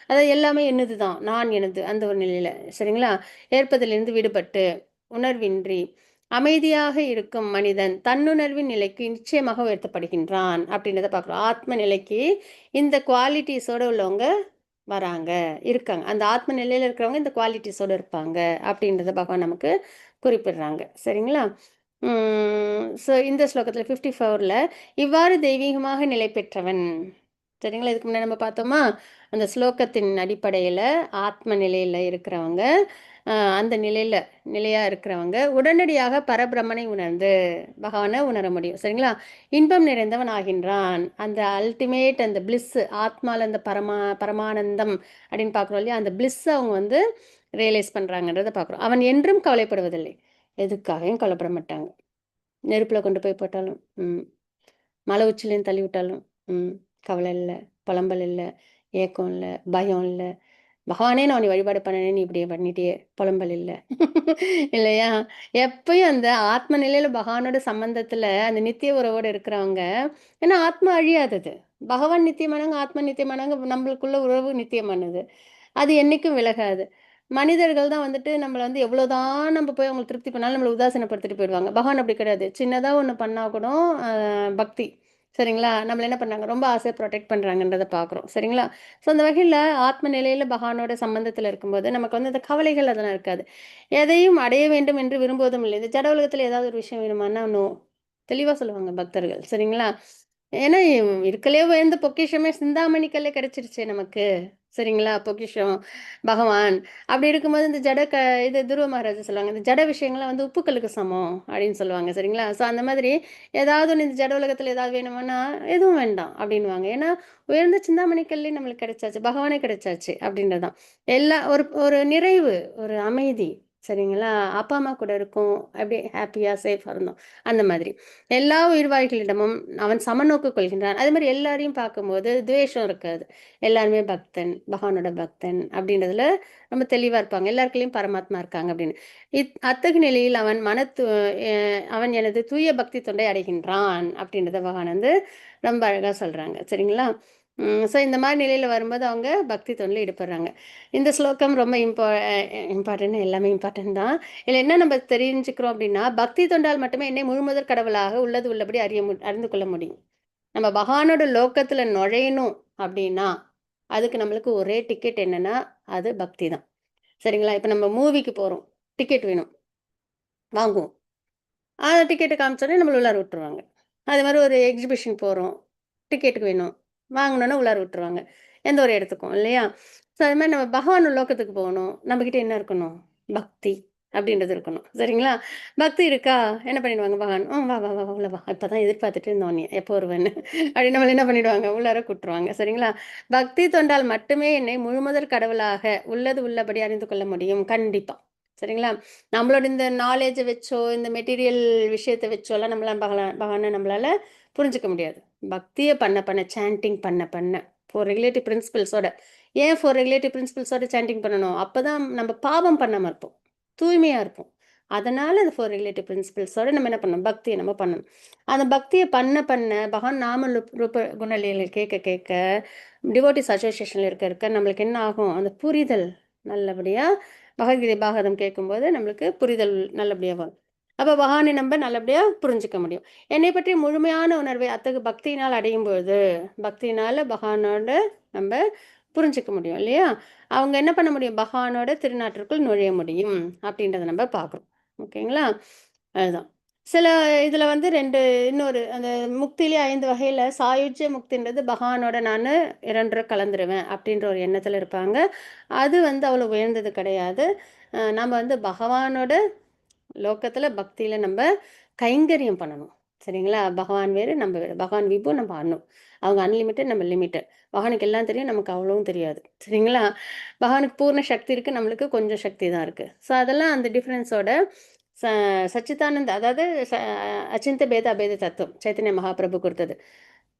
அது எல்லாமே என்னது தான். நான் எனது அந்த ஒரு நிலையில. சரிங்களா? ஏற்பதிலிருந்து விடுபட்டு, உணர்வின்றி, அமைதியாக இருக்கும் மனிதன் தன்னுணர்வின் நிலைக்கு நிச்சயமாக உயர்த்தப்படுகின்றான். அப்படின்றத பார்க்குறோம். ஆத்ம நிலைக்கு இந்த குவாலிட்டீஸோட உள்ளவங்க வராங்க, இருக்காங்க. அந்த ஆத்ம நிலையில இருக்கிறவங்க இந்த குவாலிட்டீஸோட இருப்பாங்க. அப்படின்றத பகவான் நமக்கு குறிப்பிடுறாங்க. சரிங்களா? ஸோ இந்த ஸ்லோகத்தில 54ல இவ்வாறு தெய்வீகமாக நிலை பெற்றவன். சரிங்களா? இதுக்கு முன்னாடி நம்ம பார்த்தோமா? அந்த ஸ்லோகத்தின் அடிப்படையில ஆத்ம நிலையில இருக்கிறவங்க, அந்த நிலையா இருக்கிறவங்க உடனடியாக பரபிரம்மனை உணர்ந்து, பகவான உணர முடியும். சரிங்களா? இன்பம் நிறைந்தவன் ஆகின்றான். அந்த அல்டிமேட் அந்த பிளிஸ் ஆத்மால அந்த பரமானந்தம் அப்படின்னு பார்க்குறோம் இல்லையா? அந்த பிளிஸ்ஸ அவங்க வந்து ரியலைஸ் பண்ணுறாங்கன்றதை பார்க்குறோம். அவன் என்றும் கவலைப்படுவதில்லை, எதுக்காகவும் கவலைப்பட மாட்டாங்க. நெருப்பில் கொண்டு போய் போட்டாலும், மலை உச்சிலேயும் தள்ளி விட்டாலும், கவலை இல்லை, புலம்பல் இல்லை, ஏக்கம் இல்லை, பயம் இல்லை. பகவானே நான் உன்னை வழிபாடு பண்ணனே, நீ இப்படியே பண்ணிட்டியே, புலம்பல் இல்லை. இல்லையா? எப்பயும் அந்த ஆத்ம நிலையில பகவானோட சம்பந்தத்துல அந்த நித்திய உறவோடு இருக்கிறவங்க, ஏன்னா ஆத்மா அழியாதது. பகவான் நித்தியமானவங்க, ஆத்மா நித்தியமானவங்க, நம்மளுக்குள்ள உறவு நித்தியமானது. அது என்னைக்கும் விலகாது. மனிதர்கள் தான் வந்துட்டு நம்மள வந்து எவ்வளோதான் நம்ம போய் அவங்கள திருப்தி பண்ணாலும் நம்மள உதாசீனப்படுத்திட்டு போயிடுவாங்க. பகவான் அப்படி கிடையாது. சின்னதா ஒண்ணு பண்ணா கூட அ பக்தி. சரிங்களா? நம்மள என்ன பண்ணாங்க, ரொம்ப ஆசையா புரொடெக்ட் பண்றாங்கன்றத பார்க்குறோம். சரிங்களா? ஸோ அந்த வகையில ஆத்ம நிலையில பகவானோட சம்பந்தத்தில இருக்கும்போது, நமக்கு வந்து அந்த கவலைகள் அதெல்லாம் இருக்காது. எதையும் அடைய வேண்டும் என்று விரும்புவதும் இல்லை. இந்த ஜட உலகத்தில ஏதாவது ஒரு விஷயம் வேணுமான்னா, நோ. தெளிவா சொல்லுவாங்க பக்தர்கள். சரிங்களா? ஏன்னா இருக்கறதுலயே உயர்ந்த பொக்கிஷமே சிந்தாமணி கல்லே கிடைச்சிருச்சே நமக்கு. சரிங்களா? பொக்கிஷம் பகவான். அப்படி இருக்கும்போது இந்த ஜட இது துருவ மகாராஜா சொல்லுவாங்க, "இந்த ஜட விஷயங்கள்லாம் வந்து உப்புக்கல்லுக்கு சமம்" அப்படின்னு சொல்லுவாங்க. சரிங்களா? ஸோ அந்த மாதிரி ஏதாவது ஒண்ணு இந்த ஜட உலகத்தில ஏதாவது வேணுமான்னா, "எதுவும் வேண்டாம்" அப்படின்னுவாங்க. ஏன்னா உயர்ந்த சிந்தாமணி கல்லே நம்மளுக்கு கிடைச்சாச்சு. பகவானே கிடைச்சாச்சு அப்படின்றது தான். எல்லா ஒரு ஒரு நிறைவு, ஒரு அமைதி. சரிங்களா? அப்பா, அம்மா கூட இருக்கோம். அப்படியே ஹேப்பியா, சேஃபா இருந்தோம். அந்த மாதிரி. எல்லா உயிர்வாழிகளிடமும் அவன் சமநோக்கு கொள்கின்றான். அதே மாரி எல்லாரையும் பார்க்கும்போது துவேஷம் இருக்காது. எல்லாருமே பக்தன், பகவானோட பக்தன் அப்படின்றதுல ரொம்ப தெளிவா இருப்பாங்க. எல்லாருக்குள்ளயும் பரமாத்மா இருக்காங்க அப்படின்னு. அத்தகு நிலையில் அவன் எ அவன் எனது தூய பக்தி தொண்டை அடைகின்றான் அப்படின்றத பகவான் வந்து ரொம்ப அழகா சொல்றாங்க. சரிங்களா? ஸோ இந்த மாரி நிலையில வரும்போது அவங்க பக்தி தொண்டுல ஈடுபடுறாங்க. இந்த ஸ்லோகம் ரொம்ப இம்பார்ட்டன்ட், எல்லாமே இம்பார்ட்டன்ட் தான். இதுல என்ன நம்ம தெரிஞ்சுக்கிறோம் அப்படின்னா, பக்தி தொண்டால் மட்டுமே என்னை முழுமுதற் கடவுளாக உள்ளது உள்ளபடி அறிந்து கொள்ள முடியும். நம்ம பகவானோட லோகத்துல நுழையணும் அப்படின்னா, அதுக்கு நம்மளுக்கு ஒரே டிக்கெட் என்னன்னா, அது பக்தி தான். சரிங்களா? இப்ப நம்ம மூவிக்கு போறோம். டிக்கெட் வேணும். வாங்குவோம். டிக்கெட்ட காமிச்சோனே நம்மள உள்ளார விட்டுருவாங்க. அது மாரி ஒரு எக்ஸிபிஷன் போறோம். டிக்கெட் வேணும். வாங்குனோனே உள்ளார விட்டுருவாங்க. எந்த ஒரு இடத்துக்கும் இல்லையா? ஸோ அது மாரி நம்ம பகவான் லோகத்துக்கு போகணும். நம்மகிட்ட என்ன இருக்கணும்? பக்தி அப்படின்றது இருக்கணும். சரிங்களா? பக்தி இருக்கா? என்ன பண்ணிடுவாங்க பகவான், வா, வா, வா, வா, உள்ள வா. இப்பதான் எதிர்பார்த்துட்டு இருந்தோம் உன்னைய. எப்போ வருவேன்னு?" அப்படின்னு நம்மள என்ன பண்ணிடுவாங்க? உள்ளார கூட்டுருவாங்க. சரிங்களா? பக்தி தொண்டால் மட்டுமே என்னை முழுமுதற் கடவுளாக உள்ளது உள்ளபடி அறிந்து கொள்ள முடியும். கண்டிப்பா. சரிங்களா? நம்மளோட இந்த நாலேட்ஜ வச்சோ, இந்த மெட்டீரியல் விஷயத்த வச்சோலாம் பகவான நம்மளால புரிஞ்சுக்க முடியாது. பக்திய பண்ண பண்ண, சாண்டிங் பண்ண பண்ண, 4 ரெகுலேட்டிவ் பிரின்சிபிள்ஸோட. ஏன் 4 ரெகுலேட்டிவ் பிரின்சிபிள்ஸோட சாண்டிங் பண்ணணும்? அப்பதான் நம்ம பாவம் பண்ணாம இருப்போம். தூய்மையா இருப்போம். அதனால அந்த 4 ரெகுலேட்டிவ் பிரின்சிபிள்ஸோட நம்ம என்ன பண்ணணும்? பக்திய நம்ம பண்ணணும். அந்த பக்திய பண்ண பண்ண பகவான் நாம ரூப குணலீலைகள் கேட்க கேட்க, டிவோட்டீஸ் அசோசியேஷன்ல இருக்க இருக்க நம்மளுக்கு என்ன ஆகும்? அந்த புரிதல் நல்லபடியா பகவத்கீதை பாகவதம் கேட்கும்போது நம்மளுக்கு புரிதல் நல்லபடியா வரும். அப்ப பகவானை நம்ம நல்லபடியா புரிஞ்சுக்க முடியும். என்னை பற்றி முழுமையான உணர்வை அத்தகு பக்தியினால் அடையும் பொழுது, பக்தியினால பகவானோட நம்ப புரிஞ்சுக்க முடியும் இல்லையா? அவங்க என்ன பண்ண முடியும்? பகவானோட திருநாட்டிற்குள் நுழைய முடியும் அப்படின்றத நம்ம பார்க்குறோம். ஓகேங்களா? அதுதான். சில இதுல வந்து 2 இன்னொரு அந்த முக்தியிலே 5 வகையில சாயுஜ்ய முக்தின்றது பகவானோட நானு 2 கலந்துருவேன் அப்படின்ற ஒரு எண்ணத்துல இருப்பாங்க. அது வந்து அவ்வளோ உயர்ந்தது கிடையாது. நம்ம வந்து பகவானோட லோகத்துல பக்தியில நம்ப கைங்கரியம் பண்ணணும். சரிங்களா? பகவான் வேறு, நம்ம வேறு. பகவான் விபு, நம்ம அணு. அவங்க அன்லிமிட்டட், நம்ம லிமிட்டட். பகவானுக்கு எல்லாம் தெரியும், நமக்கு அவ்வளவும் தெரியாது. சரிங்களா? பகவானுக்கு பூர்ண சக்தி இருக்கு, நம்மளுக்கு கொஞ்சம் சக்தி தான் இருக்கு. ஸோ அதெல்லாம் அந்த டிஃபரன்ஸோட ச சச்சிதானந்த அதாவது அச்சிந்த பேத அபேத தத்துவம். சைத்தன்ய மகாபிரபு குடுத்தது.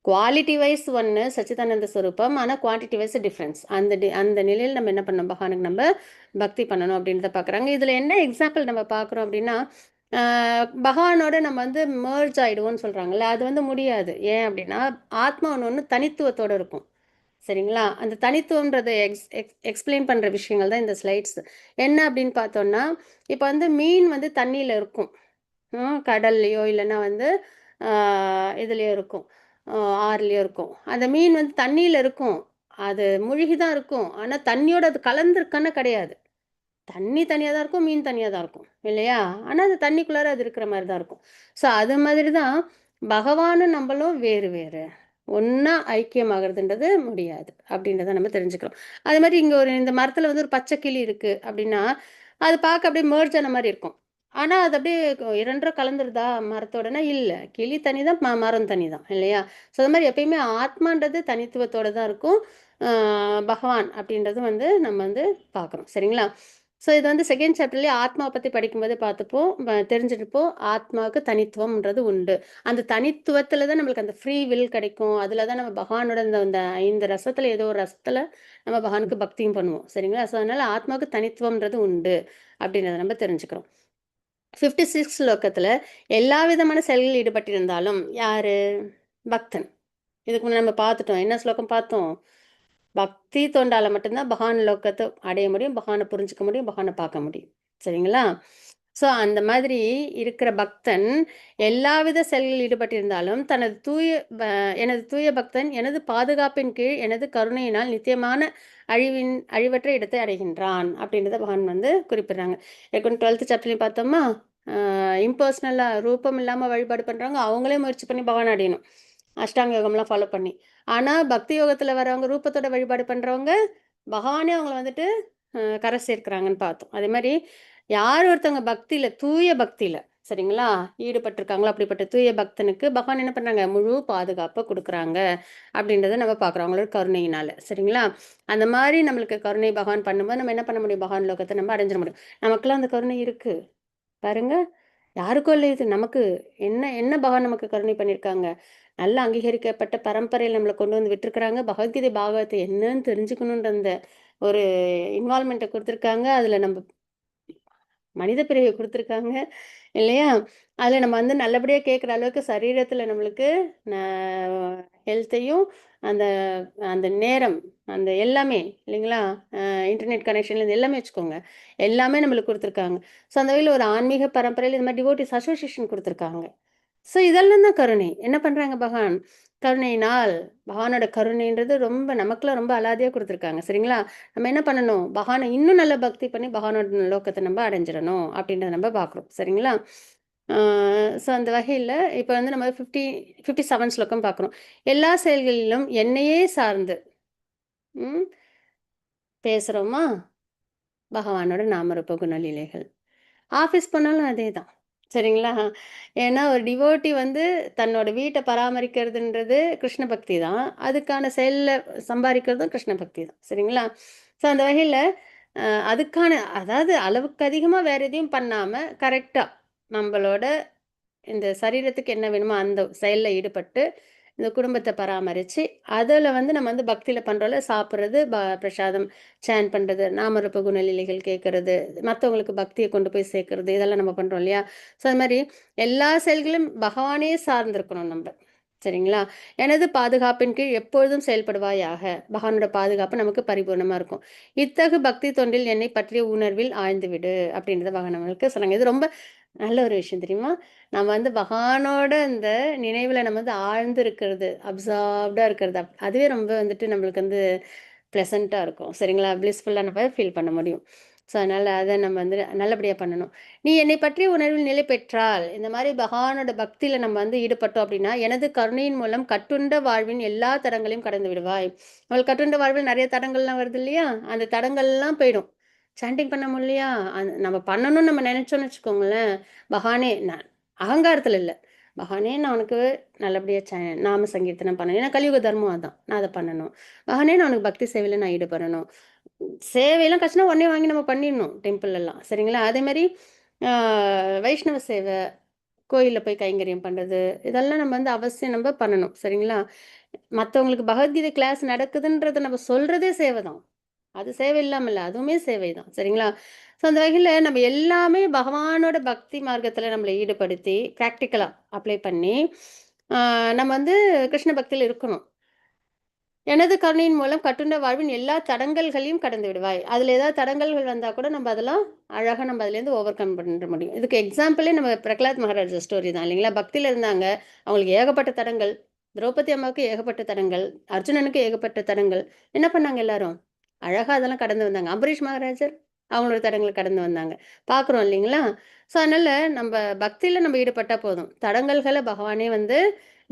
குவாலிட்டி வைஸ் ஒண்ணு சச்சிதானந்த ஸ்வரூபம். ஆனா குவான்டிட்டி வைஸ் டிஃபரன்ஸ். அந்த நிலையில நம்ம என்ன பண்ணணும்? பகவானுக்கு நம்ம பக்தி பண்ணணும் அப்படின்றத பார்க்குறாங்க. இதுல என்ன எக்ஸாம்பிள் நம்ம பார்க்குறோம் அப்படின்னா, அ பகவானோட நம்ம வந்து மெர்ஜ் ஆயிடுவோம்னு சொல்றாங்கல்ல, அது வந்து முடியாது. ஏன் அப்படின்னா, ஆத்மா ஒண்ணு தனித்துவத்தோட இருக்கும். சரிங்களா? அந்த தனித்துவம்ன்றத எக்ஸ்பிளைன் பண்ற விஷயங்கள் தான் இந்த ஸ்லைட்ஸ். என்ன அப்படின்னு பார்த்தோம்னா, இப்ப வந்து மீன் வந்து தண்ணீல இருக்கும். கடல்லயோ இல்லன்னா வந்து ஆ இதுலயோ இருக்கும். அ ஆறுலயோ இருக்கும். அந்த மீன் வந்து தண்ணீல இருக்கும். அது முழுகி தான் இருக்கும். ஆனா தண்ணியோட அது கலந்திருக்கான்னா கிடையாது. தண்ணி தனியா தான் இருக்கும், மீன் தனியா தான் இருக்கும். இல்லையா? ஆனா அது தண்ணிக்குள்ளார அது இருக்கிற மாரி தான் இருக்கும். ஸோ அது மாதிரி தான் பகவானும் நம்மளும் வேறு வேறு. ஒண்ணா ஐக்கியமாகறதுன்றது முடியாது. அப்படின்றத நம்ம தெரிஞ்சுக்கிறோம். அதே மாரி இங்க இந்த மரத்துல வந்து ஒரு பச்சை கிளி இருக்கு அப்படின்னா, அது பார்க்க அப்படியே மெர்ஜ் ஆன மாரி இருக்கும். ஆனா அது அப்படியே 2 கலந்துருதா மரத்தோடனா? இல்ல. கிளி தனி தான், மரம் தனி தான். இல்லையா? ஸோ அது மாரி எப்பயுமே ஆத்மான்றது தனித்துவத்தோட தான் இருக்கும். அ பகவான் அப்படின்றது வந்து நம்ம வந்து பார்க்குறோம். சரிங்களா? ஸோ இது வந்து செகண்ட் சாப்டர்லேயே ஆத்மாவை பற்றி படிக்கும்போது பார்த்துப்போம், தெரிஞ்சுட்டுப்போம். ஆத்மாவுக்கு தனித்துவம்ன்றது உண்டு. அந்த தனித்துவத்தில் தான் நம்மளுக்கு அந்த ஃப்ரீ வில் கிடைக்கும். அதில் தான் நம்ம பகவானோட இந்த இந்த 5 ரசத்தில் ஏதோ ஒரு ரசத்தில் நம்ம பகவானுக்கு பக்தியும் பண்ணுவோம். சரிங்களா? ஸோ அதனால் ஆத்மாவுக்கு தனித்துவம்ன்றது உண்டு அப்படின்றத நம்ம தெரிஞ்சுக்கிறோம். 56 ஸ்லோகத்தில் எல்லா விதமான செயல்களில் ஈடுபட்டிருந்தாலும் யாரு? பக்தன். இதுக்கு முன்னாடி நம்ம பார்த்துட்டோம். என்ன ஸ்லோகம் பார்த்தோம்? பக்தி தொண்டால மட்டும்தான் பகவான் லோகத்தை அடைய முடியும், பகவானை புரிஞ்சுக்க முடியும், பகவானை பார்க்க முடியும். சரிங்களா? ஸோ அந்த மாதிரி இருக்கிற பக்தன் எல்லாவித செயல்களில் ஈடுபட்டிருந்தாலும் தனது எனது தூய பக்தன் எனது பாதுகாப்பின் கீழ் எனது கருணையினால் நித்தியமான அழிவற்ற இடத்தை அடைகின்றான் அப்படின்றத பகவான் வந்து குறிப்பிடுறாங்க. ஏற்கனவே 12th சாப்டர்லையும் பார்த்தோமா, இம்பர்சனலாக ரூபம் இல்லாமல் வழிபாடு பண்ணுறவங்க அவங்களே முயற்சி பண்ணி பகவான் அடையணும், அஷ்டாங்க யோகம்லாம் ஃபாலோ பண்ணி. ஆனால் பக்தி யோகத்தில் வரவங்க ரூபத்தோட வழிபாடு பண்ணுறவங்க பகவானே அவங்கள வந்துட்டு கரை சேர்க்கிறாங்கன்னு பார்த்தோம். அதே மாதிரி யார் ஒருத்தவங்க பக்தியில் தூய பக்தியில் சரிங்களா ஈடுபட்டிருக்காங்களோ அப்படிப்பட்ட தூய பக்தனுக்கு பகவான் என்ன பண்ணுறாங்க? முழு பாதுகாப்பை கொடுக்குறாங்க அப்படின்றத நம்ம பார்க்குறோம் அவங்களோட கருணையினால. சரிங்களா? அந்த மாதிரி நம்மளுக்கு கருணை பகவான் பண்ணும்போது நம்ம என்ன பண்ண முடியும்? பகவான் லோகத்தை நம்ம அடைஞ்சிட முடியும். நமக்கெல்லாம் அந்த கருணை இருக்குது பாருங்க. யாருக்கும் இல்லை இது. நமக்கு என்ன என்ன பகவான் நமக்கு கருணை பண்ணியிருக்காங்க? நல்ல அங்கீகரிக்கப்பட்ட பரம்பரையில் நம்மளை கொண்டு வந்து விட்டுருக்குறாங்க. பகவத்கீதை பாகவத்தை என்னன்னு தெரிஞ்சுக்கணுன்ற அந்த ஒரு இன்வால்மெண்ட்டை கொடுத்துருக்காங்க. அதில் நம்ம மனித பிறவி கொடுத்துருக்காங்க இல்லையா? அதில் நம்ம வந்து நல்லபடியாக கேட்குற அளவுக்கு சரீரத்தில் நம்மளுக்கு ஹெல்த்தையும் அந்த அந்த நேரம் அந்த எல்லாமே இல்லைங்களா? இன்டர்நெட் கனெக்ஷன்லேருந்து எல்லாமே வச்சுக்கோங்க. எல்லாமே நம்மளுக்கு கொடுத்துருக்காங்க. ஸோ அந்த வகையில் ஒரு ஆன்மீக பரம்பரையில் இந்த மாதிரி டிவோட்டிஸ் அசோசியேஷன் கொடுத்துருக்காங்க. ஸோ இதெல்லாம் தான் கருணை. என்ன பண்ணுறாங்க பகவான்? கருணையினால் பகவானோட கருணைன்றது ரொம்ப நமக்குலாம் ரொம்ப அலாதியாக கொடுத்துருக்காங்க. சரிங்களா? நம்ம என்ன பண்ணணும்? பகவானை இன்னும் நல்ல பக்தி பண்ணி பகவானோட லோகத்தை நம்ம அடைஞ்சிடணும் அப்படின்றத நம்ம பார்க்குறோம். சரிங்களா? ஸோ அந்த வகையில் இப்போ வந்து நம்ம 57 ஸ்லோகம் பார்க்குறோம். எல்லா செயல்களிலும் என்னையே சார்ந்து பேசுகிறோமா? பகவானோட நாமரூப குணலீலைகள். ஆஃபீஸ் போனாலும் அதே தான். சரிங்களா? ஏன்னா ஒரு டிவோட்டி வந்து தன்னோட வீட்டை பராமரிக்கிறதுன்றது கிருஷ்ண பக்தி தான். அதுக்கான செயல்ல சம்பாதிக்கிறதும் கிருஷ்ண பக்தி தான். சரிங்களா? ஸோ அந்த வகையில் அதுக்கான அதாவது அளவுக்கு அதிகமாக வேறு எதையும் பண்ணாமல் கரெக்டாக நம்மளோட இந்த சரீரத்துக்கு என்ன வேணுமோ அந்த செயலில் ஈடுபட்டு இந்த குடும்பத்தை பராமரித்து அதில் வந்து நம்ம வந்து பக்தியில் பண்ணுறோம்ல, சாப்பிட்றது, பிரசாதம் சேன் பண்ணுறது, நாமரூப குணலீலைகள் கேட்குறது, மற்றவங்களுக்கு பக்தியை கொண்டு போய் சேர்க்கறது, இதெல்லாம் நம்ம பண்ணுறோம் இல்லையா? ஸோ அது மாதிரி எல்லா செயல்களும் பகவானே சார்ந்திருக்கணும் நம்ம. சரிங்களா? எனது பாதுகாப்பின் கீழ் எப்பொழுதும் செயல்படுவாயாக. பகவானோட பாதுகாப்பு நமக்கு பரிபூர்ணமாக இருக்கும். இத்தகு பக்தி தொண்டில் என்னை பற்றிய உணர்வில் ஆழ்ந்து விடு அப்படின்றத பகவான் நம்மளுக்கு சொன்னாங்க. இது ரொம்ப நல்ல ஒரு விஷயம் தெரியுமா? நம்ம வந்து பகவானோட இந்த நினைவில் நம்ம வந்து ஆழ்ந்து இருக்கிறது, அப்சார்ப்டாக இருக்கிறது, அதுவே ரொம்ப வந்துட்டு நம்மளுக்கு வந்து ப்ளசண்ட்டாக இருக்கும். சரிங்களா? பிளிஸ்ஃபுல்லாக நம்ம ஃபீல் பண்ண முடியும். ஸோ அதனால் அதை நம்ம வந்து நல்லபடியாக பண்ணணும். நீ என்னை பற்றிய உணர்வில் நிலை பெற்றால் இந்த மாதிரி பகவானோட பக்தியில் நம்ம வந்து ஈடுபட்டோம் அப்படின்னா எனது கருணையின் மூலம் கட்டுண்ட வாழ்வின் எல்லா தடங்களையும் கடந்து விடுவாய். அவள் கட்டுண்ட வாழ்வில் நிறைய தடங்கள்லாம் வருது இல்லையா? அந்த தடங்கள்லாம் போயிடும். சாண்டிங் பண்ண முடியலையா? நம்ம பண்ணணும்னு நம்ம நினச்சோன்னு வச்சுக்கோங்களேன், பகவானே நான் அகங்காரத்தில் இல்லை, பகவானே நான் உனக்கு நல்லபடியாக நாம சங்கீர்த்தனம் பண்ணணும். ஏன்னா கலியுக தர்மம் அதான், நான் அதை பண்ணணும். மகனே நான் உனக்கு பக்தி சேவையில் நான் ஈடுபடணும். சேவையெல்லாம் கஷ்டம்னா உடனே வாங்கி நம்ம பண்ணிடணும் டெம்பிள்லாம். சரிங்களா? அதேமாதிரி வைஷ்ணவ சேவை, கோயிலில் போய் கைங்கரியம் பண்ணுறது, இதெல்லாம் நம்ம வந்து அவசியம் நம்ம பண்ணணும். சரிங்களா? மற்றவங்களுக்கு பகவத்கீதை கிளாஸ் நடக்குதுன்றதை நம்ம சொல்கிறதே சேவை தான். அது சேவை இல்லாமல் இல்லை, அதுவுமே சேவை தான். சரிங்களா? ஸோ அந்த வகையில் நம்ம எல்லாமே பகவானோட பக்தி மார்க்கத்தில் நம்மளை ஈடுபடுத்தி ப்ராக்டிக்கலாக அப்ளை பண்ணி நம்ம வந்து கிருஷ்ண பக்தியில் இருக்கணும். எனது கருணையின் மூலம் கட்டுண்ட வாழ்வின் எல்லா தடங்கல்களையும் கடந்து விடுவாய். அதில் ஏதாவது தடங்கல்கள் வந்தால் கூட நம்ம அதெல்லாம் அழகாக நம்ம அதுலேருந்து ஓவர் கம் பண்ண முடியும். இதுக்கு எக்ஸாம்பிளே நம்ம பிரகலாத் மகாராஜா ஸ்டோரி தான் இல்லைங்களா? பக்தியில் இருந்தாங்க, அவங்களுக்கு ஏகப்பட்ட தடங்கள், திரௌபதி அம்மாவுக்கு ஏகப்பட்ட தடங்கள், அர்ஜுனனுக்கு ஏகப்பட்ட தடங்கள். என்ன பண்ணாங்க எல்லாரும்? அழகாக அதெல்லாம் கடந்து வந்தாங்க. அம்பரீஷ் மகாராஜர் அவங்களோட தடங்களை கடந்து வந்தாங்க. பார்க்குறோம் இல்லைங்களா? ஸோ அதனால் நம்ம பக்தியில் நம்ம ஈடுபட்டால் போதும், தடங்கல்களை பகவானே வந்து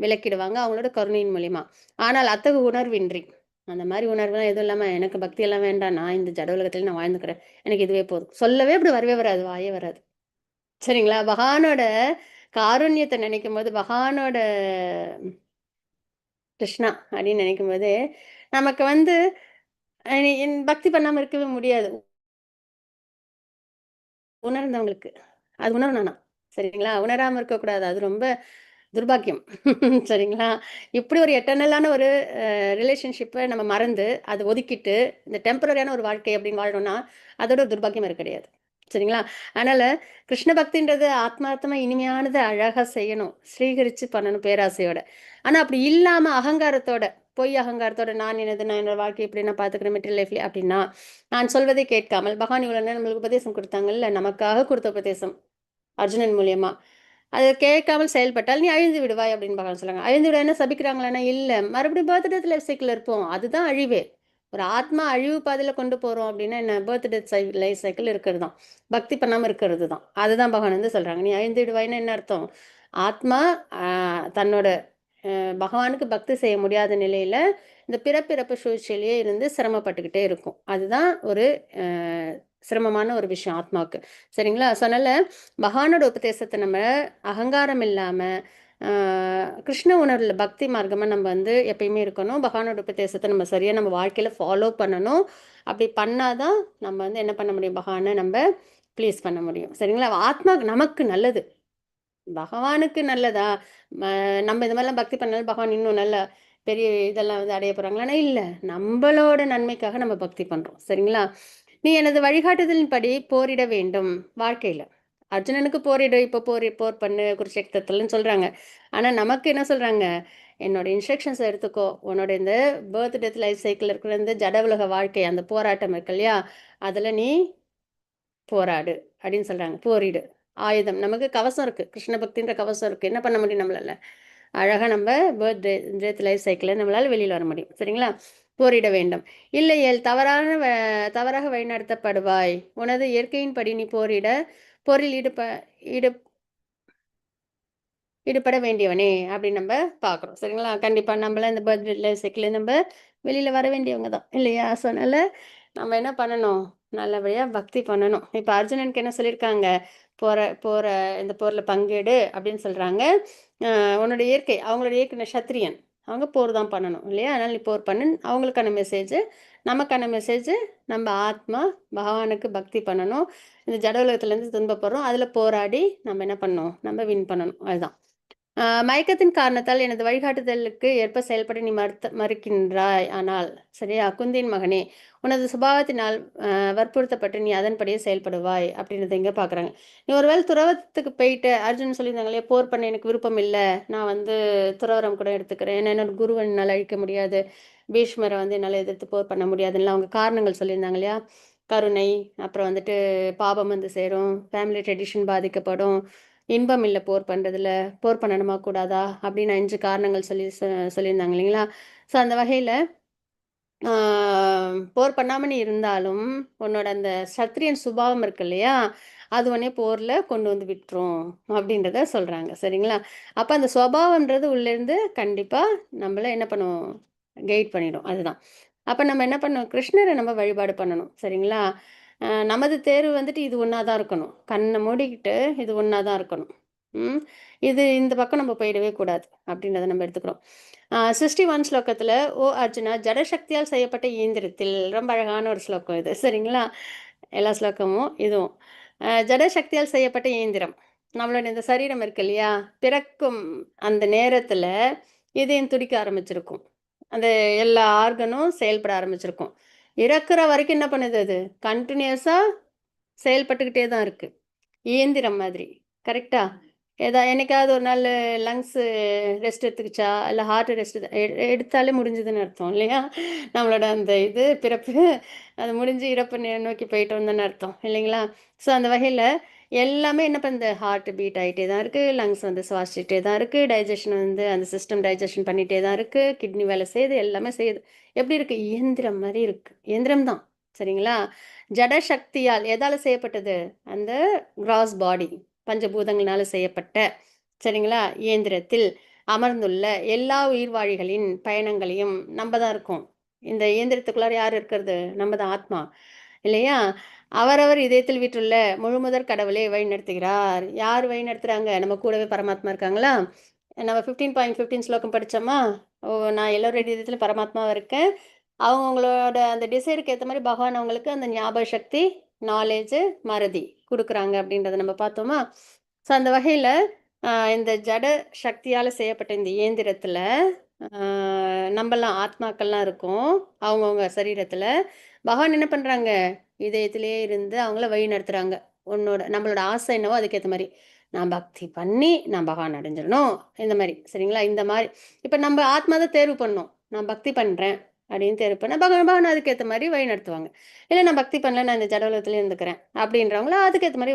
விலக்கிடுவாங்க அவங்களோட கருணையின் மூலிமா. ஆனால் அத்தகு உணர்வின்றி அந்த மாதிரி உணர்வுலாம் எதுவும் இல்லாமல் எனக்கு பக்தியெல்லாம் வேண்டாம், நான் இந்த ஜட உலகத்தில் நான் வாழ்ந்துக்கிறேன், எனக்கு இதுவே போதும் சொல்லவே இப்படி வரவே வராது, வாயே வராது. சரிங்களா? பகவானோட காருண்யத்தை நினைக்கும் போது, பகவானோட கிருஷ்ணா அப்படின்னு நினைக்கும் போது நமக்கு வந்து பக்தி பண்ணாமல் இருக்கவே முடியாது. உணர்ந்தவங்களுக்கு. அது உணரணும் ஆனா. சரிங்களா? உணராம இருக்கக்கூடாது. அது ரொம்ப துர்பாக்கியம். சரிங்களா? இப்படி ஒரு எட்டர்னலான ஒரு ரிலேஷன்ஷிப்ப நம்ம மறந்து, அத ஒதுக்கிட்டு, இந்த டெம்பரரியான ஒரு வாழ்க்கை அப்படின்னு வாழணும்னா, அதோட ஒரு துர்பாக்கியம் வேற கிடையாது. சரிங்களா? அதனால கிருஷ்ண பக்தின்றது ஆத்மார்த்தமா இனிமையானத அழகா செய்யணும். ஸ்வீகரிச்சு பண்ணணும் பேராசையோட. ஆனா அப்படி இல்லாம அகங்காரத்தோட, பொய் அகங்காரத்தோட நான் எனது, நான் என்னோட வாழ்க்கைய இப்படி நான் பார்த்துக்கிறேன் மெட்டீரியல் லைஃப்ல அப்படின்னா, நான் சொல்வதை கேட்காமல் பகவான் இவ்வளவு நேரம் நம்மளுக்கு உபதேசம் குடுத்தாங்கல்ல, நமக்காக குடுத்த உபதேசம். அர்ஜுனன் மூலியமா. அத கேட்காமல் செயல்பட்டால், "நீ அழிந்து விடுவாய்" அப்படின்னு பகவான் சொல்றாங்க. அழிந்து விடுவாய்ன்னா சபிக்கிறாங்களான்னா, இல்ல. மறுபடியும் பர்த், டெத், லைஃப் சைக்கிள்ல இருப்போம். அதுதான் அழிவே. ஒரு ஆத்மா அழிவு பாதையில கொண்டு போறோம் அப்படின்னா என்ன? பர்த், டெத் லைஃப் சைக்கிள் இருக்கிறது தான். பக்தி பண்ணாம இருக்கிறது தான். அதுதான் பகவான் வந்து சொல்றாங்க. "நீ அழிந்து விடுவாய்ன்னா" என்ன அர்த்தம்? ஆத்மா அ தன்னோட பகவானுக்கு பக்தி செய்ய முடியாத நிலையில, இந்த பிறப்பிறப்பு சூழ்ச்சியிலேயே இருந்து சிரமப்பட்டுக்கிட்டே இருக்கும். அதுதான் ஒரு அ சிரமமான ஒரு விஷயம் ஆத்மாவுக்கு. சரிங்களா? ஸோ அதனால பகவானோட உபதேசத்த நம்ம அகங்காரம் இல்லாம, ஆ கிருஷ்ண உணர்வுல பக்தி மார்க்கமா நம்ம வந்து எப்பயுமே இருக்கணும். பகவானோட உபதேசத்த நம்ம சரியா நம்ம வாழ்க்கையில ஃபாலோ பண்ணணும். அப்படி பண்ணா தான் நம்ம வந்து என்ன பண்ண முடியும்? பகவான நம்ப ப்ளீஸ் பண்ண முடியும். சரிங்களா? ஆத்மாக்கு நமக்கு நல்லது. பகவானுக்கு நல்லதா? ம நம்ம இந்த மாரிலாம் பக்தி பண்ணாலும் பகவான் இன்னும் நல்ல பெரிய இதெல்லாம் வந்து அடைய போறாங்களான்னா, இல்ல. நம்பளோட நன்மைக்காக நம்ம பக்தி பண்றோம். சரிங்களா? "நீ எனது வழிகாட்டுதலின்படி போரிட வேண்டும்." வாழ்க்கையில. அர்ஜுனனுக்கு போரிடு, இப்ப போர் பண்ணு குருட்சேத்திரத்துலன்னு சொல்றாங்க. ஆனா நமக்கு என்ன சொல்றாங்க? "என்னோட இன்ஸ்ட்ரக்ஷன்ஸ எடுத்துக்கோ. உன்னோட இந்த பர்த், டெத் லைஃப் சைக்கிள்ல இருக்கிற இந்த ஜட உலக வாழ்க்கை, அந்த போராட்டம் இருக்கு இல்லையா? அதுல நீ போராடு அப்படின்னு சொல்றாங்க. போரிடு. ஆயுதம். நமக்கு கவசம் இருக்கு. கிருஷ்ண பக்தின்ற கவசம் இருக்கு. என்ன பண்ண முடியும் நம்மளால? அழகா நம்ம பர்த்டே டெத் லைஃப் சைக்கிள்ல நம்மளால வெளியில வர முடியும். சரிங்களா? போரிட வேண்டும். இல்லையேல் தவறாக வழிநடத்தப்படுவாய். உனது இயற்கையின்படி நீ போரில் ஈடு ஈடுபட வேண்டியவனே அப்படின்னு நம்ம பார்க்குறோம். சரிங்களா? கண்டிப்பா நம்மலாம் இந்த பர்த்டே சைக்கிள்ல நம்ம வெளியில வர வேண்டியவங்க தான். இல்லையா? ஸோ அதனால நம்ம என்ன பண்ணணும்? நல்லபடியா பக்தி பண்ணணும். இப்ப அர்ஜுனனுக்கு என்ன சொல்லியிருக்காங்க? போற போற இந்த போர்ல பங்கேடு அப்படின்னு சொல்றாங்க. உன்னோட இயற்கை அவங்களோட இயற்கை சத்திரியன். அவங்க போர் தான் பண்ணணும். இல்லையா? அதனால நீ போர் பண்ணு. அவங்களுக்கான மெசேஜ். நமக்கான மெசேஜ் நம்ம ஆத்மா பகவானுக்கு பக்தி பண்ணணும். இந்த ஜட உலகத்துலேருந்து துன்பப்படுறோம். அதில போராடி நம்ம என்ன பண்ணணும்? நம்ம வின் பண்ணணும். அதுதான். மயக்கத்தின் காரணத்தால் எனது வழிகாட்டுதலுக்கு ஏற்ப செயல்பட நீ மறுக்கின்றாய். ஆனால் சரியா? குந்தியின் மகனே, உனது சுபாவத்தினால் வற்புறுத்தப்பட்டு நீ அதன்படியே செயல்படுவாய் அப்படின்றத இங்க பார்க்குறாங்க. நீ ஒருவேளை துறவரத்துக்கு போயிட்டு அர்ஜுன் சொல்லியிருந்தாங்க இல்லையா? போர் பண்ண எனக்கு விருப்பம் இல்ல. நான் வந்து துறவரம் கூட எடுத்துக்கிறேன். ஏன்னா என்னோட குருவ என்னால அழிக்க முடியாது. பீஷ்மர வந்து என்னால எதிர்த்து போர் பண்ண முடியாதுன்னுலாம் அவங்க காரணங்கள் சொல்லியிருந்தாங்க இல்லையா? கருணை, அப்புறம் வந்துட்டு பாபம் வந்து சேரும், ஃபேமிலி ட்ரெடிஷன் பாதிக்கப்படும், இன்பம் இல்ல போர் பண்றதுல, போர் பண்ணணுமா கூடாதா? அப்படின்னு 5 காரணங்கள் சொல்லியிருந்தாங்க இல்லைங்களா? ஸோ அந்த வகையில ஆ போர் பண்ணாம நீ இருந்தாலும், உன்னோட அந்த சத்திரியன் சுபாவம் இருக்கு இல்லையா? அது உன்னைய போர்ல கொண்டு வந்து விட்டுரும். அப்படின்றத சொல்றாங்க. சரிங்களா? அப்ப அந்த சுபாவம்ன்றது உள்ளேருந்து கண்டிப்பா நம்மள என்ன பண்ணும்? கைட் பண்ணிடும். அதுதான். அப்ப நம்ம என்ன பண்ணணும்? கிருஷ்ணர நம்ம வழிபாடு பண்ணணும். சரிங்களா? நமது தேர்வு வந்துட்டு இது ஒண்ணா தான் இருக்கணும். கண்ண மூடிக்கிட்டு இது ஒண்ணா தான் இருக்கணும். ம். இது இந்த பக்கம் நம்ம போயிடவே கூடாது. அப்படின்றத நம்ம எடுத்துக்கிறோம். 61 ஸ்லோகத்துல, "ஓ அர்ஜுனா, ஜடசக்தியால் செய்யப்பட்ட இயந்திரத்தில்" ரொம்ப அழகான ஒரு ஸ்லோகம் இது. சரிங்களா? எல்லா ஸ்லோகமும் இதுவும். ஜடசக்தியால் செய்யப்பட்ட இயந்திரம். நம்மளோட இந்த சரீரம் இருக்கு இல்லையா? பிறக்கும் அந்த நேரத்துல இதயம் துடிக்க ஆரம்பிச்சிருக்கும். அந்த எல்லா ஆர்கனும் செயல்பட ஆரம்பிச்சிருக்கும். இறக்குற வரைக்கும் என்ன பண்ணுது அது? கன்டினியூஸா செயல்பட்டுக்கிட்டே தான் இருக்கு. இயந்திரம் மாதிரி. கரெக்ட்டா? என்னைக்காவது ஒரு நாள் லங்ஸு ரெஸ்ட் எடுத்துக்கிச்சா? இல்ல ஹார்ட் ரெஸ்ட் எடுத்தாலே முடிஞ்சுதுன்னு அர்த்தம் இல்லையா? நம்மளோட அந்த இது பிறப்பு அது முடிஞ்சு இறப்பு நோக்கி போயிட்டோம்னு தானே அர்த்தம் இல்லைங்களா? ஸோ அந்த வகையில எல்லாமே என்ன பண்ணுது? ஹார்ட் பீட் ஆயிட்டே தான் இருக்கு. லங்ஸ் வந்து சுவாசிச்சுட்டே தான் இருக்கு. டைஜஷன் வந்து அந்த சிஸ்டம் டைஜஷன் பண்ணிட்டே தான் இருக்கு. கிட்னி வேலை செய்யுது. எல்லாமே செய்யுது. எப்படி இருக்கு? இயந்திரம் மாரி இருக்கு. இயந்திரம் தான். சரிங்களா? ஜட சக்தியால் எதால செய்யப்பட்டது? அந்த கிராஸ் பாடி. பஞ்சபூதங்களால செய்யப்பட்ட சரிங்களா? இயந்திரத்தில் அமர்ந்துள்ள எல்லா உயிர்வாழிகளின் பயணங்களையும் நம்ப தான் இருக்கோம். இந்த இயந்திரத்துக்குள்ளார யார் இருக்கிறது? நம்ம தான் ஆத்மா. இல்லையா? அவரவர் இதயத்தில் வீற்றுள்ள முழுமுதற் கடவுளே வழிநடத்துகிறார். யார் வழிநடத்துறாங்க? நம்ம கூடவே பரமாத்மா இருக்காங்களா? நம்ம 15.15 ஸ்லோகம் படிச்சோமா? ஓ! நான் எல்லோருடைய இதயத்திலும் பரமாத்மாவா இருக்கேன். அவங்கவங்களோட அந்த டிசைருக்கு ஏத்த மாரி பகவான் அவங்களுக்கு அந்த ஞாபக சக்தி நாலேஜு, மறதி குடுக்குறாங்க அப்படின்றத நம்ம பார்த்தோமா? ஸோ அந்த வகையில இந்த ஜட சக்தியால செய்யப்பட்ட இந்த இயந்திரத்தில அ நம்பலாம் ஆத்மாக்கள்லாம் இருக்கோம். அவங்கவங்க சரீரத்தில. பகவான் என்ன பண்றாங்க? இதயத்திலேயே இருந்து அவங்கள வழி நடத்துறாங்க. நம்மளோட ஆசை என்னவோ அதுக்கேத்த மாரி. நான் பக்தி பண்ணி, நான் பகவான் அடைஞ்சிரணும். இந்த மாரி. சரிங்களா? இந்த மாரி. இப்ப நம்ப ஆத்மா தான் தேர்வு பண்ணணும். நான் பக்தி பண்றேன் அப்படின்னு தேர்வு பண்ணா, பகவான் அதுக்கேத்த மாரி வழி நடத்துவாங்க. இல்ல நான் பக்தி பண்ணல, நான் இந்த ஜட உலகத்திலே இருந்துக்கிறேன் அப்படின்றவங்கள அதுக்கேத்த மாரி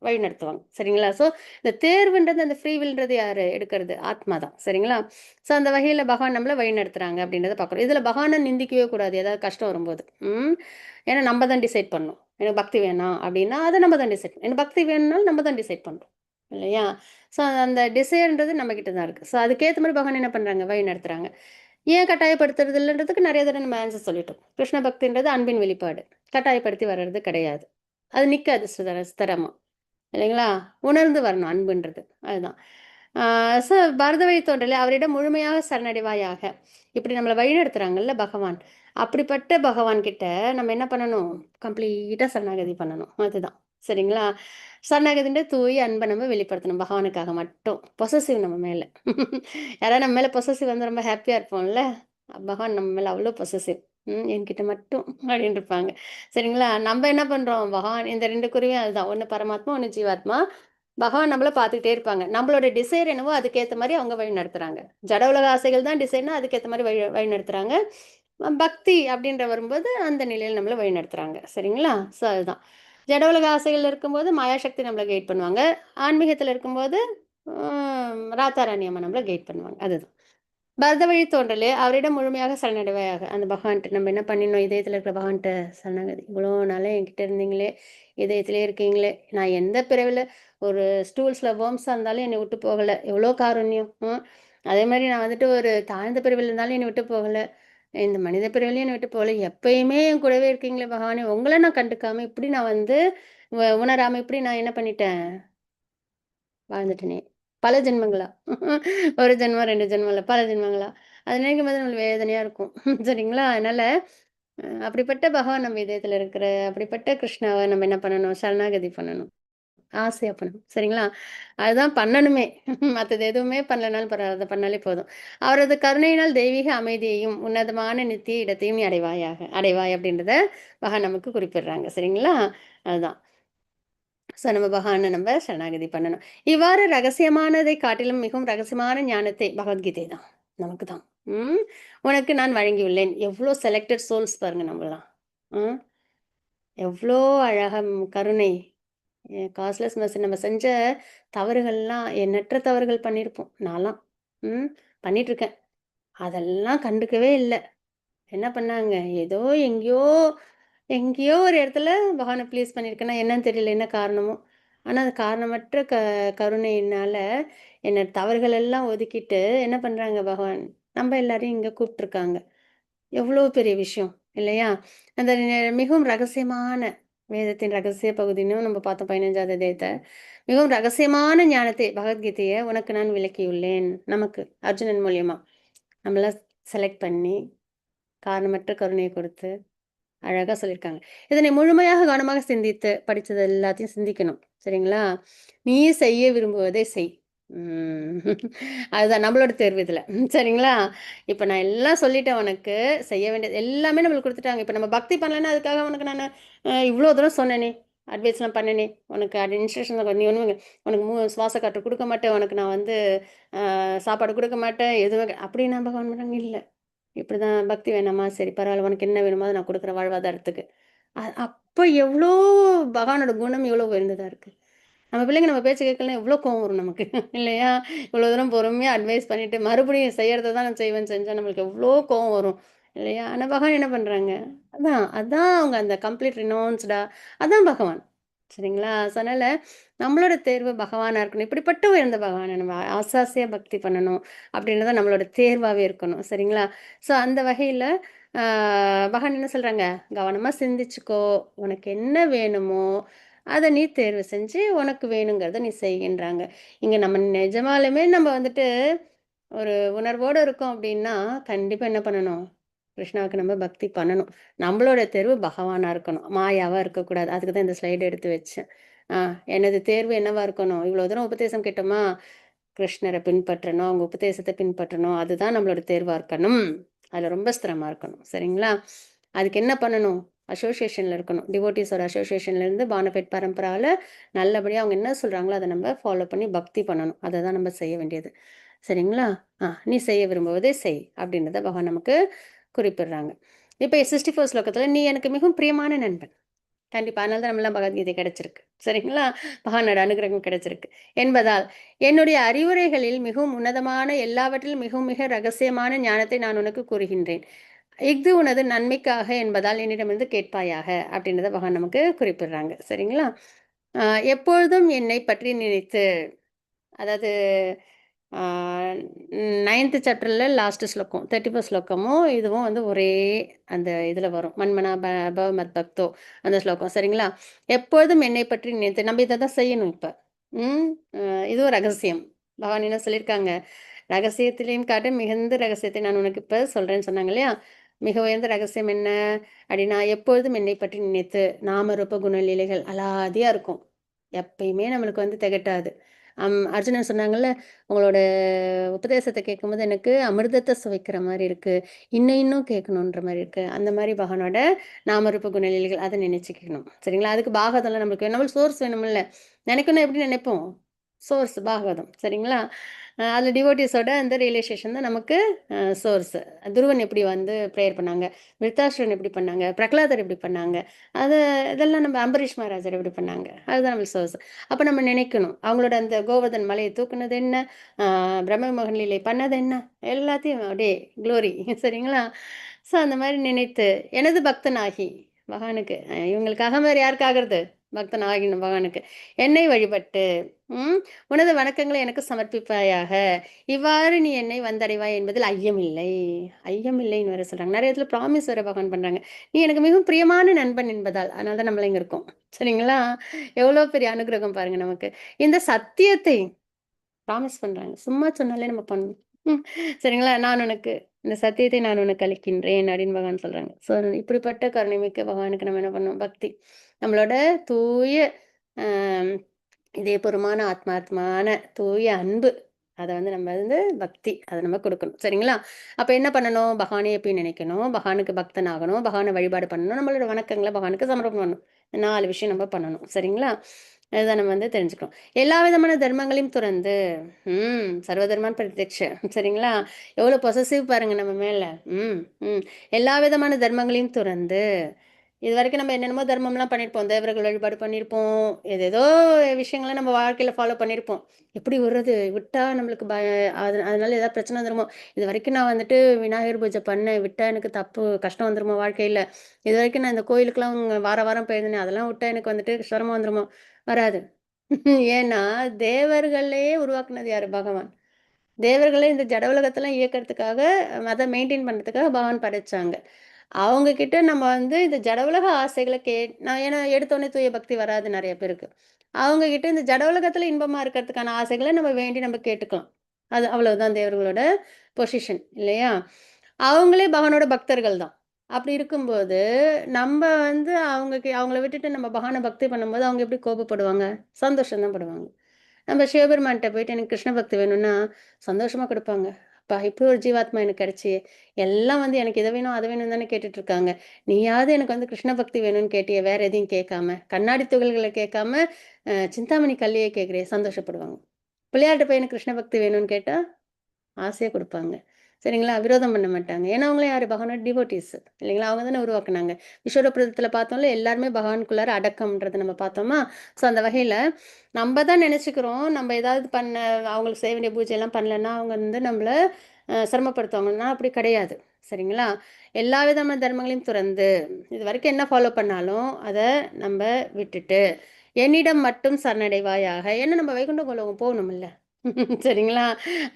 வழி நடத்துவாங்க. சரிங்களா? ஸோ இந்த தேர்வுன்றது, அந்த ஃப்ரீ வில்ன்றது யாரு எடுக்கிறது? ஆத்மா தான். சரிங்களா? ஸோ அந்த வகையில பகவான் நம்மள வழி நடத்துறாங்க அப்படின்றத பார்க்குறோம். இதுல பகவான நிந்திக்கவே கூடாது. ஏதாவது கஷ்டம் வரும்போது. ம். ஏன்னா நம்ம தான் டிசைட் பண்ணணும். எனக்கு பக்தி வேணாம் அப்படின்னா, அத நம்ம தான் டிசைட் எனக்கு பக்தி வேணும்னாலும் நம்ம தான் டிசைட் பண்றோம். இல்லையா? ஸோ அந்த டிசைர்ன்றது நம்ம கிட்ட தான் இருக்கு. ஸோ அதுக்கேத்த மாரி பகவான் என்ன பண்றாங்க? வழி நடத்துறாங்க. ஏன் கட்டாயப்படுத்துறது இல்லன்றதுக்கு நெறைய தடவ நம்ம ஆன்சர் சொல்லிட்டோம். கிருஷ்ண பக்தின்றது அன்பின் வெளிப்பாடு. கட்டாயப்படுத்தி வர்றது கிடையாது. அது நிக்காது ஸ்திரமா. இல்லைங்களா? உணர்ந்து வரணும் அன்புன்றது. அதுதான். ஆ பரத வழி தோன்றலே அவரிடம் முழுமையாக சரணடைவாயாக. இப்படி நம்மள வழிநடத்துறாங்கல்ல பகவான். அப்படிப்பட்ட பகவான் கிட்ட நம்ம என்ன பண்ணணும்? கம்ப்ளீட்டா சரணாகதி பண்ணணும். அதுதான். சரிங்களா? சரணாகதின்ற தூய அன்ப நம்ம வெளிப்படுத்தணும் பகவானுக்காக மட்டும். பொசசிவ் நம்ம மேல. யாராவது நம்ம மேல பொசசிவ் வந்து ரொம்ப ஹேப்பியா இருப்போம்ல. பகவான் நம்ம மேல அவ்ளோ பொசசிவ். என்கிட்ட மட்டும் அப்படின்னு இருப்பாங்க. சரிங்களா? நம்ம என்ன பண்றோம்? பகவான் இந்த 2 குருவியும் அதுதான். ஒண்ணு பரமாத்மா, ஒண்ணு ஜீவாத்மா. பகவான் நம்மள பார்த்துக்கிட்டே இருப்பாங்க. நம்மளோட டிசைர் என்னவோ அதுக்கேத்த மாரி அவங்க வழி நடத்துறாங்க. ஜட உலக ஆசைகள் தான் டிசைர்னா அதுக்கேத்த மாரி வழி நடத்துறாங்க. பக்தி அப்படின்ற வரும்போது அந்த நிலையில நம்மள வழி நடத்துறாங்க. சரிங்களா? ஸோ அதுதான். ஜட உலக ஆசைகள்ல இருக்கும்போது மாயாசக்தி நம்மள கைட் பண்ணுவாங்க. ஆன்மீகத்துல இருக்கும்போது ராத்தாராணி அம்மா நம்மள கைட் பண்ணுவாங்க. அதுதான். பரத வழி தோன்றலே அவரிடம் முழுமையாக சரணடைவாயாக. அந்த பகவான்ட்ட நம்ம என்ன பண்ணிடணும்? இதயத்துல இருக்கிற பகவான்ட்ட சரணாகதி. இவ்வளோ நாளா என்கிட்ட இருந்தீங்களே, இதயத்திலே இருக்கீங்களே, நான் எந்த பிறவில ஒரு ஸ்டூல்ஸ்ல வொர்ம்ஸா இருந்தாலும் என்னை விட்டு போகல. எவ்வளோ காருண்யம். அதே மாரி நான் வந்துட்டு ஒரு தாழ்ந்த பிறவில இருந்தாலும் என்னை விட்டு போகல. இந்த மனித பிறவிலயும் என்னை விட்டு போகல. எப்பயுமே என் கூடவே இருக்கீங்களே பகவானே! உங்கள நான் கண்டுக்காம இப்படி நான் வந்து உணராம இப்படி நான் என்ன பண்ணிட்டேன்? வாழ்ந்துட்டேனே! பல ஜென்மங்களா? 1 ஜென்மம், 2 ஜென்மம் இல்ல. பல ஜென்மங்களா? அது நினைக்கும்போது நம்மளுக்கு வேதனையா இருக்கும். சரிங்களா? அதனால அப்படிப்பட்ட பகவான் நம்ம இதயத்துல இருக்கிற அப்படிப்பட்ட கிருஷ்ணாவ நம்ம என்ன பண்ணணும்? சரணாகதி பண்ணணும். ஆசையா பண்ணணும். சரிங்களா? அதுதான் பண்ணணுமே. மத்தது எதுவுமே பண்ணலனாலும் பரவால்ல. அத பண்ணாலே போதும். அவரது கருணையினால் தெய்வீக அமைதியையும், உன்னதமான நித்திய இடத்தையும் நீ அடைவாய் அப்படின்றத பகவான் நமக்கு குறிப்பிடுறாங்க. சரிங்களா? அதுதான். ஸோ நம்ம பகவான நம்ம சரணாகதி பண்ணணும். இவ்வாறு ரகசியமானதை காட்டிலும் மிகவும் ரகசியமான ஞானத்தை பகவத்கீதை தான். நமக்கு தான். ம். உனக்கு நான் வழங்கியுள்ளேன். எவ்ளோ செலக்டட் சோல்ஸ் பாருங்க நம்மலாம். ம். எவ்ளோ அழகா கருணை. காஸ்ட்லெஸ் மெர்சி நம்ம செஞ்ச தவறுகள்லாம் எண்ணற்ற தவறுகள் பண்ணியிருப்போம். நான்லாம். ம். பண்ணிட்டுருக்கேன். அதெல்லாம் கண்டுக்கவே இல்ல. என்ன பண்ணாங்க, ஏதோ எங்கேயோ எங்கேயோ ஒரு இடத்துல பகவான ப்ளீஸ் பண்ணியிருக்கேன்னா என்னன்னு தெரியல. என்ன காரணமோ? ஆனா, அது காரணமற்ற கருணையினால என்ன தவறுகள் எல்லாம் ஒதுக்கிட்டு என்ன பண்றாங்க பகவான், நம்ம எல்லாரையும் இங்க கூப்ட்டுருக்காங்க. எவ்வளோ பெரிய விஷயம் இல்லையா? அந்த மிகவும் ரகசியமான வேதத்தின் ரகசிய பகுதின்னும் நம்ம பார்த்தோம் 15வது அத்தியாயத்த. மிகவும் ரகசியமான ஞானத்தை பகவத்கீதைய உனக்கு நான் விளக்கியுள்ளேன். நமக்கு அர்ஜுனன் மூலியமா. நம்மள செலக்ட் பண்ணி, காரணமற்ற கருணைய கொடுத்து அழகா சொல்லியிருக்காங்க. இதனை முழுமையாக கவனமாக சிந்தித்து, படிச்சது எல்லாத்தையும் சிந்திக்கணும். சரிங்களா? "நீ செய்ய விரும்புவதை செய்." ம். அதுதான் நம்மளோட தேர்வு இதுல. சரிங்களா? இப்ப நான் எல்லாம் சொல்லிட்டேன் உனக்கு. செய்ய வேண்டியது எல்லாமே நம்மளுக்கு குடுத்துட்டாங்க. இப்ப நம்ம பக்தி பண்ணலன்னா, அதுக்காக உனக்கு நானு இவ்ளோ தூரம் சொன்னேனே! அட்வைஸ்லாம் பண்ணேனே! உனக்கு இன்ஸ்ட்ரக்ஷன் நீ ஒண்ணும் உனக்கு சுவாச காற்று குடுக்க மாட்டேன். உனக்கு நான் வந்து சாப்பாடு குடுக்க மாட்டேன். எதுவும் அப்படின்னா பகவான் சொல்றாங்க, "இல்ல." இப்படிதான் பக்தி வேணாமா? சரி பரவால்ல. உனக்கு என்ன வேணுமோ அத நான் குடுக்குறேன் வாழ்வாதாரத்துக்கு. அப்ப எவ்ளோ பகவானோட குணம் எவ்வளோ உயர்ந்ததா இருக்கு. நம்ம பிள்ளைங்க நம்ம பேச்ச கேட்கலன்னா எவ்ளோ கோவம் வரும் நமக்கு. இல்லையா? இவ்வளோ தூரம் பொறுமையா அட்வைஸ் பண்ணிட்டு, மறுபடியும் செய்யறத தான் நான் செய்வேன்னு செஞ்சா நம்மளுக்கு எவ்ளோ கோவம் வரும். இல்லையா? ஆனா பகவான் என்ன பண்றாங்க? அதான் அவங்க அந்த கம்ப்ளீட் ரினவுன்ஸ்டா அதான் பகவான். சரிங்களா? ஸோ அதனால நம்மளோட தேர்வு பகவானா இருக்கணும். இப்படிப்பட்ட உயர்ந்த பகவான நம்ம ஆசாசியா பக்தி பண்ணணும். அப்படின்றது நம்மளோட தேர்வாவே இருக்கணும். சரிங்களா? ஸோ அந்த வகையில ஆ பகவான் என்ன சொல்றாங்க? "கவனமா சிந்திச்சுக்கோ. உனக்கு என்ன வேணுமோ, அத நீ தேர்வு செஞ்சு உனக்கு வேணுங்கிறத நீ செய்கின்றாங்க." இங்க நம்ம நிஜமாலுமே நம்ம வந்துட்டு ஒரு உணர்வோட இருக்கோம் அப்படின்னா, கண்டிப்பா என்ன பண்ணணும்? கிருஷ்ணாவுக்கு நம்ம பக்தி பண்ணணும். நம்மளோட தேர்வு பகவானா இருக்கணும். மாயாவா இருக்கக்கூடாது. அதுக்கு தான் இந்த ஸ்லைடு எடுத்து வச்சேன். எனது தேர்வு என்னவா இருக்கணும்? இவ்வளோ தூரம் உபதேசம் கேட்டோமா, கிருஷ்ணரை பின்பற்றணும், அவங்க உபதேசத்தை பின்பற்றணும். அதுதான் நம்மளோட தேர்வா இருக்கணும். அதுல ரொம்ப ஸ்திரமா இருக்கணும். சரிங்களா? அதுக்கு என்ன பண்ணணும்? அசோசியேஷன்ல இருக்கணும். டிவோட்டீஸோட அசோசியேஷன்ல இருந்து பானபெட் பரம்பரால நல்லபடியா அவங்க என்ன சொல்றாங்களோ அதை நம்ம ஃபாலோ பண்ணி பக்தி பண்ணணும். அதை தான் நம்ம செய்ய வேண்டியது. சரிங்களா? நீ செய்ய விரும்புவதை செய் அப்படின்றத பகவான் நமக்கு குறிப்பிடுறாங்க. இப்போ 64 ஸ்லோகத்துல நீ எனக்கு மிகவும் பிரியமான நண்பன். கண்டிப்பா. அதனால தான் நம்மலாம் பகவத்கீதை கிடைச்சிருக்கு. சரிங்களா? மகானோட அனுகிரகம் கிடைச்சிருக்கு. என்பதால் என்னுடைய அறிவுரைகளில் மிகவும் உன்னதமான எல்லாவற்றிலும் மிகவும் மிக ரகசியமான ஞானத்தை நான் உனக்கு கூறுகின்றேன். இஃது உனது நன்மைக்காக என்பதால் என்னிடமிருந்து கேட்பாயாக அப்படின்றத பகவான் நமக்கு குறிப்பிடுறாங்க. சரிங்களா? எப்பொழுதும் என்னை பற்றி நினைத்து, அதாவது 9th சாப்டர்ல லாஸ்ட் ஸ்லோகம் 31 ஸ்லோகமும் இதுவும் வந்து ஒரே அந்த இதில் வரும். மன்மனா பவ மத் பக்தோ அந்த ஸ்லோகம். சரிங்களா? எப்பொழுதும் என்னை பற்றி நினைத்து நம்ம இதை தான் செய்யணும் இப்போ. இதுவும் ரகசியம். பகவான் என்ன சொல்லியிருக்காங்க? ரகசியத்திலையும் காட்ட மிகுந்த ரகசியத்தை நான் உனக்கு இப்போ சொல்கிறேன்னு சொன்னாங்க இல்லையா? மிக உயர்ந்த ரகசியம் என்ன அப்படின்னா, எப்பொழுதும் என்னை பற்றி நினைத்து நாமரூப குணலீலைகள் அலாதியாக இருக்கும். எப்பயுமே நம்மளுக்கு வந்து திகட்டாது. அர்ஜுனன் சொன்னாங்கல்ல, உங்களோட உபதேசத்தை கேட்கும்போது எனக்கு அமிர்தத்தை சுவைக்கிற மாதிரி இருக்கு. இன்னும் இன்னும் கேட்கணுன்ற மாதிரி இருக்கு. அந்த மாதிரி பகவானோட நாமரூப குணலீலைகள் அதை நினைச்சுக்கணும். சரிங்களா? அதுக்கு பாகவதம்லாம் நம்மளுக்கு வேணும். நம்மளுக்கு சோர்ஸ் வேணும்ல. நினைக்கணும் எப்படி நினைப்போம்? சோர்ஸ் பாகவதம். சரிங்களா? அதில் டிவோட்டிஸோட அந்த ரியலைசேஷன் தான் நமக்கு சோர்ஸ். துருவன் எப்படி வந்து ப்ரேயர் பண்ணாங்க, விருத்தாசுரன் எப்படி பண்ணாங்க, பிரகலாதர் எப்படி பண்ணாங்க, அது இதெல்லாம் நம்ம அம்பரீஷ் மகாராஜர் எப்படி பண்ணாங்க, அதுதான் நம்மளுக்கு சோர்ஸ். அப்போ நம்ம நினைக்கணும் அவங்களோட அந்த கோவர்தன் மலையை தூக்குனது என்ன, பிரம்ம மோகன் லீலை பண்ணது என்ன, எல்லாத்தையும் அப்படியே க்ளோரி. சரிங்களா? ஸோ அந்த மாதிரி நினைத்து எனது பக்தனாகி பகவானுக்கு இவங்களுக்காக வேறு யாருக்காகிறது, பக்தன் ஆகினும் பகவானுக்கு என்னை வழிபட்டு உனது வணக்கங்களை எனக்கு சமர்ப்பிப்பாயாக. இவ்வாறு நீ என்னை வந்தடைவாய் என்பதில் ஐயமில்லை. ஐயமில்லைன்னு வேற சொல்றாங்க. நிறைய இடத்துல ப்ராமிஸ் வேற பகவான் பண்றாங்க. நீ எனக்கு மிகவும் பிரியமான நண்பன் என்பதால். அதனால தான் நம்மள இங்க இருக்கோம். சரிங்களா? எவ்வளோ பெரிய அனுகிரகம் பாருங்க நமக்கு. இந்த சத்தியத்தை ப்ராமிஸ் பண்றாங்க. சும்மா சொன்னாலே நம்ம பண்ணணும். சரிங்களா? நான் உனக்கு இந்த சத்தியத்தை நான் உனக்கு அளிக்கின்றேன் அப்படின்னு பகவான் சொல்றாங்க. ஸோ இப்படிப்பட்ட கருணைமிக்க பகவானுக்கு நம்ம என்ன பண்ணணும்? பக்தி. நம்மளோட தூய ஆம், இதயபூர்வமான ஆத்மார்த்தமான தூய அன்பு. அதை வந்து நம்ம வந்து பக்தி அதை நம்ம கொடுக்கணும். சரிங்களா? அப்போ என்ன பண்ணணும்? பகவானை எப்பயும் நினைக்கணும், பகவானுக்கு பக்தன் ஆகணும், பகவானை வழிபாடு பண்ணணும், நம்மளோட வணக்கங்களை பகவானுக்கு சமர்ப்பணம் பண்ணணும். இந்த 4 விஷயம் நம்ம பண்ணணும். சரிங்களா? அதுதான் நம்ம வந்து தெரிஞ்சுக்கணும். எல்லா விதமான தர்மங்களையும் துறந்து சர்வதர்மான் பிரத்யக்ஷ. சரிங்களா? எவ்வளோ பொசசிவ் பாருங்க நம்ம மேல. ம் ம் எல்லா விதமான தர்மங்களையும் துறந்து, இது வரைக்கும் நம்ம என்னென்னமோ தர்மம்லாம் பண்ணியிருப்போம். தேவர்கள் வழிபாடு பண்ணியிருப்போம். ஏதேதோ விஷயங்களை நம்ம வாழ்க்கையில் ஃபாலோ பண்ணியிருப்போம். எப்படி விடுறது? விட்டா நம்மளுக்கு அதனால ஏதாவது பிரச்சனை வந்துருமோ? இது வரைக்கும் நான் வந்துட்டு விநாயகர் பூஜை பண்ணேன். விட்டா எனக்கு தப்பு கஷ்டம் வந்துருமோ வாழ்க்கையில்? இது வரைக்கும் நான் இந்த கோயிலுக்கெல்லாம் வார வாரம் போயிருந்தேன். அதெல்லாம் விட்டா எனக்கு வந்துட்டு சிரமம் வந்துருமோ? வராது. ஏன்னா தேவர்களே உருவாக்குனது யாரு? பகவான். தேவர்களே இந்த ஜட உலகத்தெல்லாம் இயக்கறதுக்காக, அத மெயின்டெயின் பண்றதுக்காக பகவான் படைச்சாங்க. அவங்க கிட்ட நம்ம வந்து இந்த ஜட உலக ஆசைகள நான் ஏன்னா எடுத்தோனே தூய பக்தி வராது நெறைய பேருக்கு. அவங்க கிட்ட இந்த ஜட உலகத்துல இன்பமா இருக்கிறதுக்கான ஆசைகள நம்ம வேண்டி நம்ம கேட்டுக்கலாம். அது அவ்வளவுதான் தேவர்களோட பொசிஷன் இல்லையா? அவங்களே பகவானோட பக்தர்கள் தான். அப்படி இருக்கும்போது, நம்ப வந்து அவங்கள விட்டுட்டு நம்ம பகவான பக்தி பண்ணும்போது, அவங்க எப்படி கோபப்படுவாங்க? சந்தோஷம் தான் படுவாங்க. நம்ம சிவபெருமான்ட்ட போயிட்டு எனக்கு கிருஷ்ண பக்தி வேணும்னா, சந்தோஷமா குடுப்பாங்க. அப்பா! இப்படி ஒரு ஜீவாத்மா எனக்கு கிடைச்சியே! எல்லாம் வந்து எனக்கு இத வேணும், அது வேணும்னு தானே கேட்டுட்டு இருக்காங்க. நீயாவது எனக்கு வந்து கிருஷ்ண பக்தி வேணும்னு கேட்டியே, வேற எதையும் கேட்காம. கண்ணாடி துகள்கள கேட்காம, சிந்தாமணி கல்லையே கேட்கிறியே சந்தோஷப்படுவாங்க. பிள்ளையார்ட்ட போய் எனக்கு கிருஷ்ண பக்தி வேணும்னு கேட்டா, ஆசையா குடுப்பாங்க. சரிங்களா? விரோதம் பண்ண மாட்டாங்க. ஏன்னா அவங்களும் யாரு? பகவானோட டிவோட்டீஸ் இல்லைங்களா? அவங்க தானே உருவாக்குனாங்க. ஈஸ்வரபுரத்தில பார்த்தோம்ல, எல்லாருமே பகவானுக்குள்ளார அடக்கம்ன்றத நம்ம பார்த்தோமா? ஸோ அந்த வகையில நம்ப தான் நெனச்சுக்கிறோம், நம்ப ஏதாவது அவங்களுக்கு செய்ய வேண்டிய பூஜையெல்லாம் பண்ணலன்னா, அவங்க வந்து நம்மள சிரமப்படுத்துவாங்கன்னா, அப்படி கிடையாது. சரிங்களா? எல்லா விதமான தர்மங்களையும் துறந்து, இதுவரைக்கும் என்ன ஃபாலோ பண்ணாலும், அத நம்ப விட்டுட்டு, என்னிடம் மட்டும் சரணடைவாயாக. ஏன்னா நம்ம வைகுண்ட உலகம் போகணும்ல. சரிங்களா?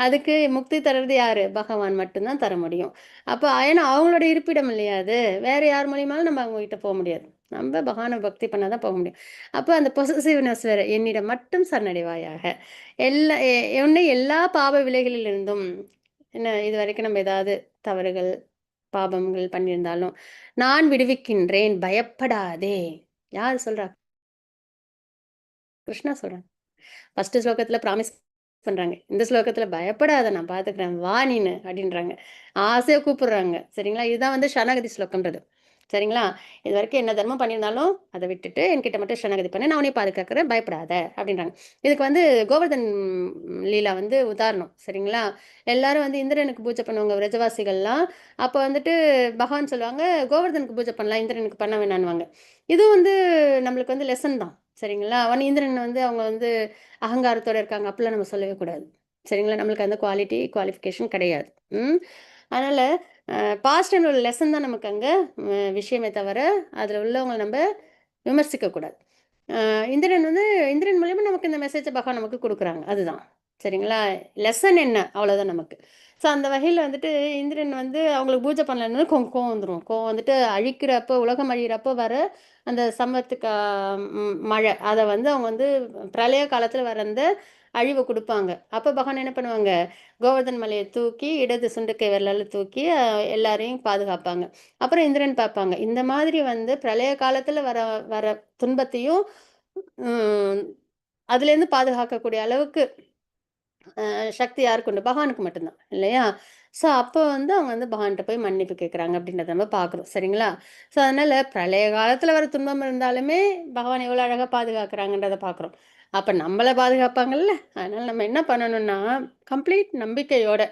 அதுக்கு முக்தி தர்றது யாரு? பகவான் மட்டும் தான் தர முடியும். அப்ப ஏன்னா அவங்களோட இருப்பிடம் இல்லையா அது. வேற யார் மூலியமாலும் நம்ம அவங்க கிட்ட முடியாது. நம்ப பகவான பக்தி பண்ணா தான் போக முடியும். அப்ப அந்த பொசசிவ்னஸ் வேற. என்னிடம் மட்டும் சரணடைவாயாக. எல்லா உன்னை எல்லா பாவ விலைகளிலிருந்தும் என்ன இதுவரைக்கும் நம்ம ஏதாவது தவறுகள் பாபங்கள் பண்ணியிருந்தாலும் நான் விடுவிக்கின்றேன், பயப்படாதே. யார் சொல்றா? கிருஷ்ணா சொல்றாங்க. ஃபர்ஸ்ட் ஸ்லோகத்துல ப்ராமிஸ் பண்றாங்க. இந்த ஸ்லோகத்துல பயப்படாத, நான் பார்த்துக்கிறேன், வா நீனு அப்படின்றாங்க. ஆசையா கூப்பிடுறாங்க. சரிங்களா? இதுதான் வந்து சரணாகதி ஸ்லோகம்ன்றது. சரிங்களா? இதுவரைக்கும் என்ன தர்மம் பண்ணியிருந்தாலும் அத விட்டுட்டு என்கிட்ட மட்டும் சரணாகதி பண்ணு, நான் உன்னைய பாதுகாக்கிறேன், பயப்படாத அப்படின்றாங்க. இதுக்கு வந்து கோவர்தன் லீலா வந்து உதாரணம். சரிங்களா? எல்லாரும் வந்து இந்திரனுக்கு பூஜை பண்ணுவாங்க விரஜவாசிகள்லாம். அப்ப வந்துட்டு பகவான் சொல்லுவாங்க, கோவர்தனுக்கு பூஜை பண்ணலாம், இந்திரனுக்கு பண்ண வேணான்னுவாங்க. இதுவும் வந்து நம்மளுக்கு வந்து லெசன் தான். சரிங்களா? இந்திரன் வந்து அவங்க வந்து அகங்காரத்தோட இருக்காங்க. அப்படிலாம் நம்ம சொல்லவே கூடாது. சரிங்களா? நம்மளுக்கு அந்த குவாலிஃபிகேஷன் கிடையாது. ம். அதனால பாஸ்ட் டைம்ல உள்ள லெசன் தான் நமக்கு அங்க விஷயமே தவிர, அதுல உள்ளவங்கள நம்ப விமர்சிக்க கூடாது. அ இந்திரன் வந்து இந்திரன் மூலியமா நமக்கு இந்த மெசேஜ பகவான் நமக்கு குடுக்குறாங்க. அதுதான். சரிங்களா? லெசன் என்ன? அவ்வளோதான் நமக்கு. ஸோ அந்த வகையில வந்துட்டு இந்திரன் வந்து அவங்களுக்கு பூஜை பண்ணலன்னு கோவம் வந்துரும். கோவம் வந்துட்டு அழிக்கிறப்போ, உலகம் அழியிறப்போ வர அந்த சம்பத்துக்கு மழை அத வந்து அவங்க வந்து பிரளய காலத்துல வர அந்த அழிவ குடுப்பாங்க. அப்ப பகவான் என்ன பண்ணுவாங்க, கோவர்தன் மலைய தூக்கி இடது சுண்டக்கை விரலால தூக்கி எல்லாரையும் பாதுகாப்பாங்க. அப்புறம் இந்திரன் பார்ப்பாங்க. இந்த மாதிரி வந்து பிரளய காலத்துல வர வர துன்பத்தையும் ம் அதுலேருந்து பாதுகாக்கக்கூடிய அளவுக்கு சக்தி யாருக்கு உண்டு? பகவானுக்கு மட்டும் தான். இல்லையா? ஸோ அப்போ வந்து அவங்க வந்து பகவான்ட்ட போய் மன்னிப்பு கேட்குறாங்க அப்படின்றத நம்ம பார்க்குறோம். சரிங்களா? ஸோ அதனால பிரளய காலத்துல வர துன்பம் இருந்தாலுமே பகவான் எவ்வளோ அழகா பாதுகாக்கிறாங்கன்றத பார்க்குறோம். அப்ப நம்மள பாதுகாப்பாங்கல்ல. அதனால நம்ம என்ன பண்ணணும்னா, கம்ப்ளீட் நம்பிக்கையோட,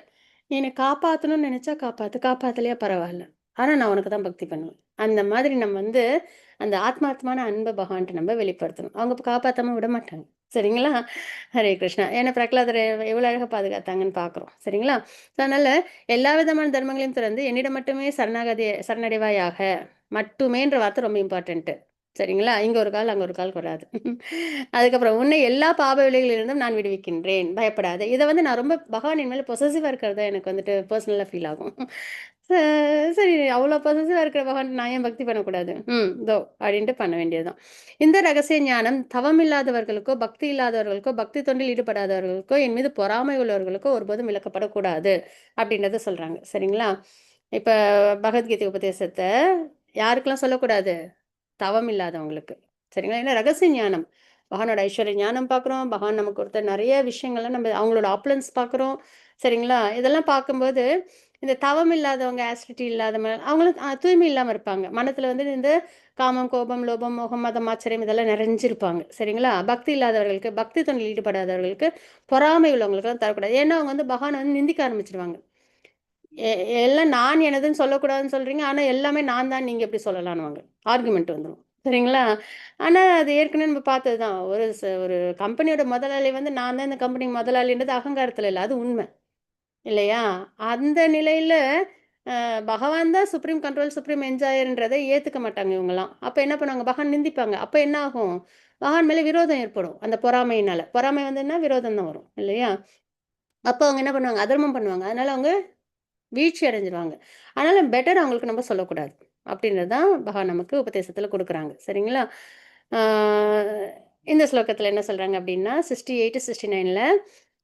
"நீ என்ன காப்பாத்தணும்னு நெனச்சா காப்பாத்து, காப்பாத்தலையா பரவால்ல. ஆனா நான் உனக்கு தான் பக்தி பண்ணுவேன்." அந்த மாதிரி நம்ம வந்து அந்த ஆத்மார்த்தமான அன்ப பகவான்ட்ட நம்ம வெளிப்படுத்தணும். அவங்க காப்பாத்தாம விட மாட்டாங்க. சரிங்களா? ஹரே கிருஷ்ணா. ஏன்னா பிரகலாதர எவ்வளோ அழகா பாதுகாத்தாங்கன்னு பார்க்குறோம். சரிங்களா? ஸோ அதனால எல்லா விதமான தர்மங்களையும் துறந்து என்னிடம் மட்டுமே சரணடைவாயாக மட்டுமேன்ற வார்த்தை ரொம்ப இம்பார்ட்டன்ட்டு. சரிங்களா? இங்க ஒரு கால், அங்க ஒரு கால் வராது. அதுக்கப்புறம் உன்னை எல்லா பாப விளைகளிலிருந்தும் நான் விடுவிக்கின்றேன். பயப்படாதே. இத வந்து நான் ரொம்ப பகவான் என் மேல பொசசிவா இருக்கிறது தான் எனக்கு வந்துட்டு பெர்சனலா ஃபீல் ஆகும். ச சரி அவ்வளோ பொசசிவா இருக்கிற பகவான் நான் ஏன் பக்தி பண்ணக்கூடாது? இதோ அப்படின்ட்டு பண்ண வேண்டியது தான். இந்த ரகசிய ஞானம் தவமில்லாதவர்களுக்கோ, பக்தி இல்லாதவர்களுக்கோ, பக்தி தொண்டில் ஈடுபடாதவர்களுக்கோ, என் மீது பொறாமை உள்ளவர்களுக்கோ ஒருபோதும் விளக்கப்படக்கூடாது அப்படின்றத சொல்றாங்க. சரிங்களா? இப்ப பகவத்கீதை உபதேசத்த யாருக்கெல்லாம் சொல்லக்கூடாது? தவம் இல்லாதவங்களுக்கு. சரிங்களா? ஏன்னா ரகசிய ஞானம். பகவானோட ஐஸ்வர்ய ஞானம் பார்க்குறோம். பகவான் நமக்கு கொடுத்த நெறைய விஷயங்கள்லாம் நம்ம அவங்களோட ஆப்புலன்ஸ் பார்க்குறோம். சரிங்களா? இதெல்லாம் பார்க்கும்போது, இந்த தவம் இல்லாதவங்க, ஆஸ்டிட்டி இல்லாதவங்க அவங்களும் தூய்மை இல்லாம இருப்பாங்க. மனத்துல வந்து இந்த காமம், கோபம், லோபம், மோகம், மதம், ஆச்சரியம் இதெல்லாம் நிறைஞ்சிருப்பாங்க. சரிங்களா? பக்தி இல்லாதவர்களுக்கு, பக்தி தொண்டில் ஈடுபடாதவர்களுக்கு, பொறாமை உள்ளவங்களுக்கெல்லாம் தரக்கூடாது. ஏன்னா அவங்க வந்து பகவான வந்து நிந்திக்க ஆரம்பிச்சுருவாங்க. எ எல்லாம் நான் எனதுன்னு சொல்லக்கூடாதுன்னு சொல்றீங்க. ஆனா எல்லாமே நான் தான் நீங்க எப்படி சொல்லலான்னுவாங்க. ஆர்குமென்ட் வந்துரும். சரிங்களா? ஆனா அது ஏற்கனவே நம்ம பார்த்தது தான். ஒரு கம்பெனியோட முதலாளி வந்து நான் தான் இந்த கம்பெனிக்கு முதலாளின்றது அகங்காரத்துல இல்ல. அது உண்மை. இல்லையா? அந்த நிலையில பகவான் தான் சுப்ரீம் கண்ட்ரோல், சுப்ரீம் என்ஜாயர்ன்றத ஏத்துக்க மாட்டாங்க இவங்கலாம். அப்ப என்ன பண்ணுவாங்க? பகவான் நிந்திப்பாங்க. அப்ப என்ன ஆகும்? பகவான் மேல விரோதம் ஏற்படும். அந்த பொறாமையினால. பொறாமை வந்துன்னா விரோதம் தான் வரும். இல்லையா? அப்ப அவங்க என்ன பண்ணுவாங்க? அதர்மம் பண்ணுவாங்க. அதனால அவங்க வீழ்ச்சி அடைஞ்சிருவாங்க. அதனால பெட்டர் அவங்களுக்கு நம்ம சொல்லக்கூடாது. அப்படின்றது தான் பகவான் நமக்கு உபதேசத்துல குடுக்குறாங்க. சரிங்களா? ஆ இந்த ஸ்லோகத்துல என்ன சொல்றாங்க அப்படின்னா, 68, 69ல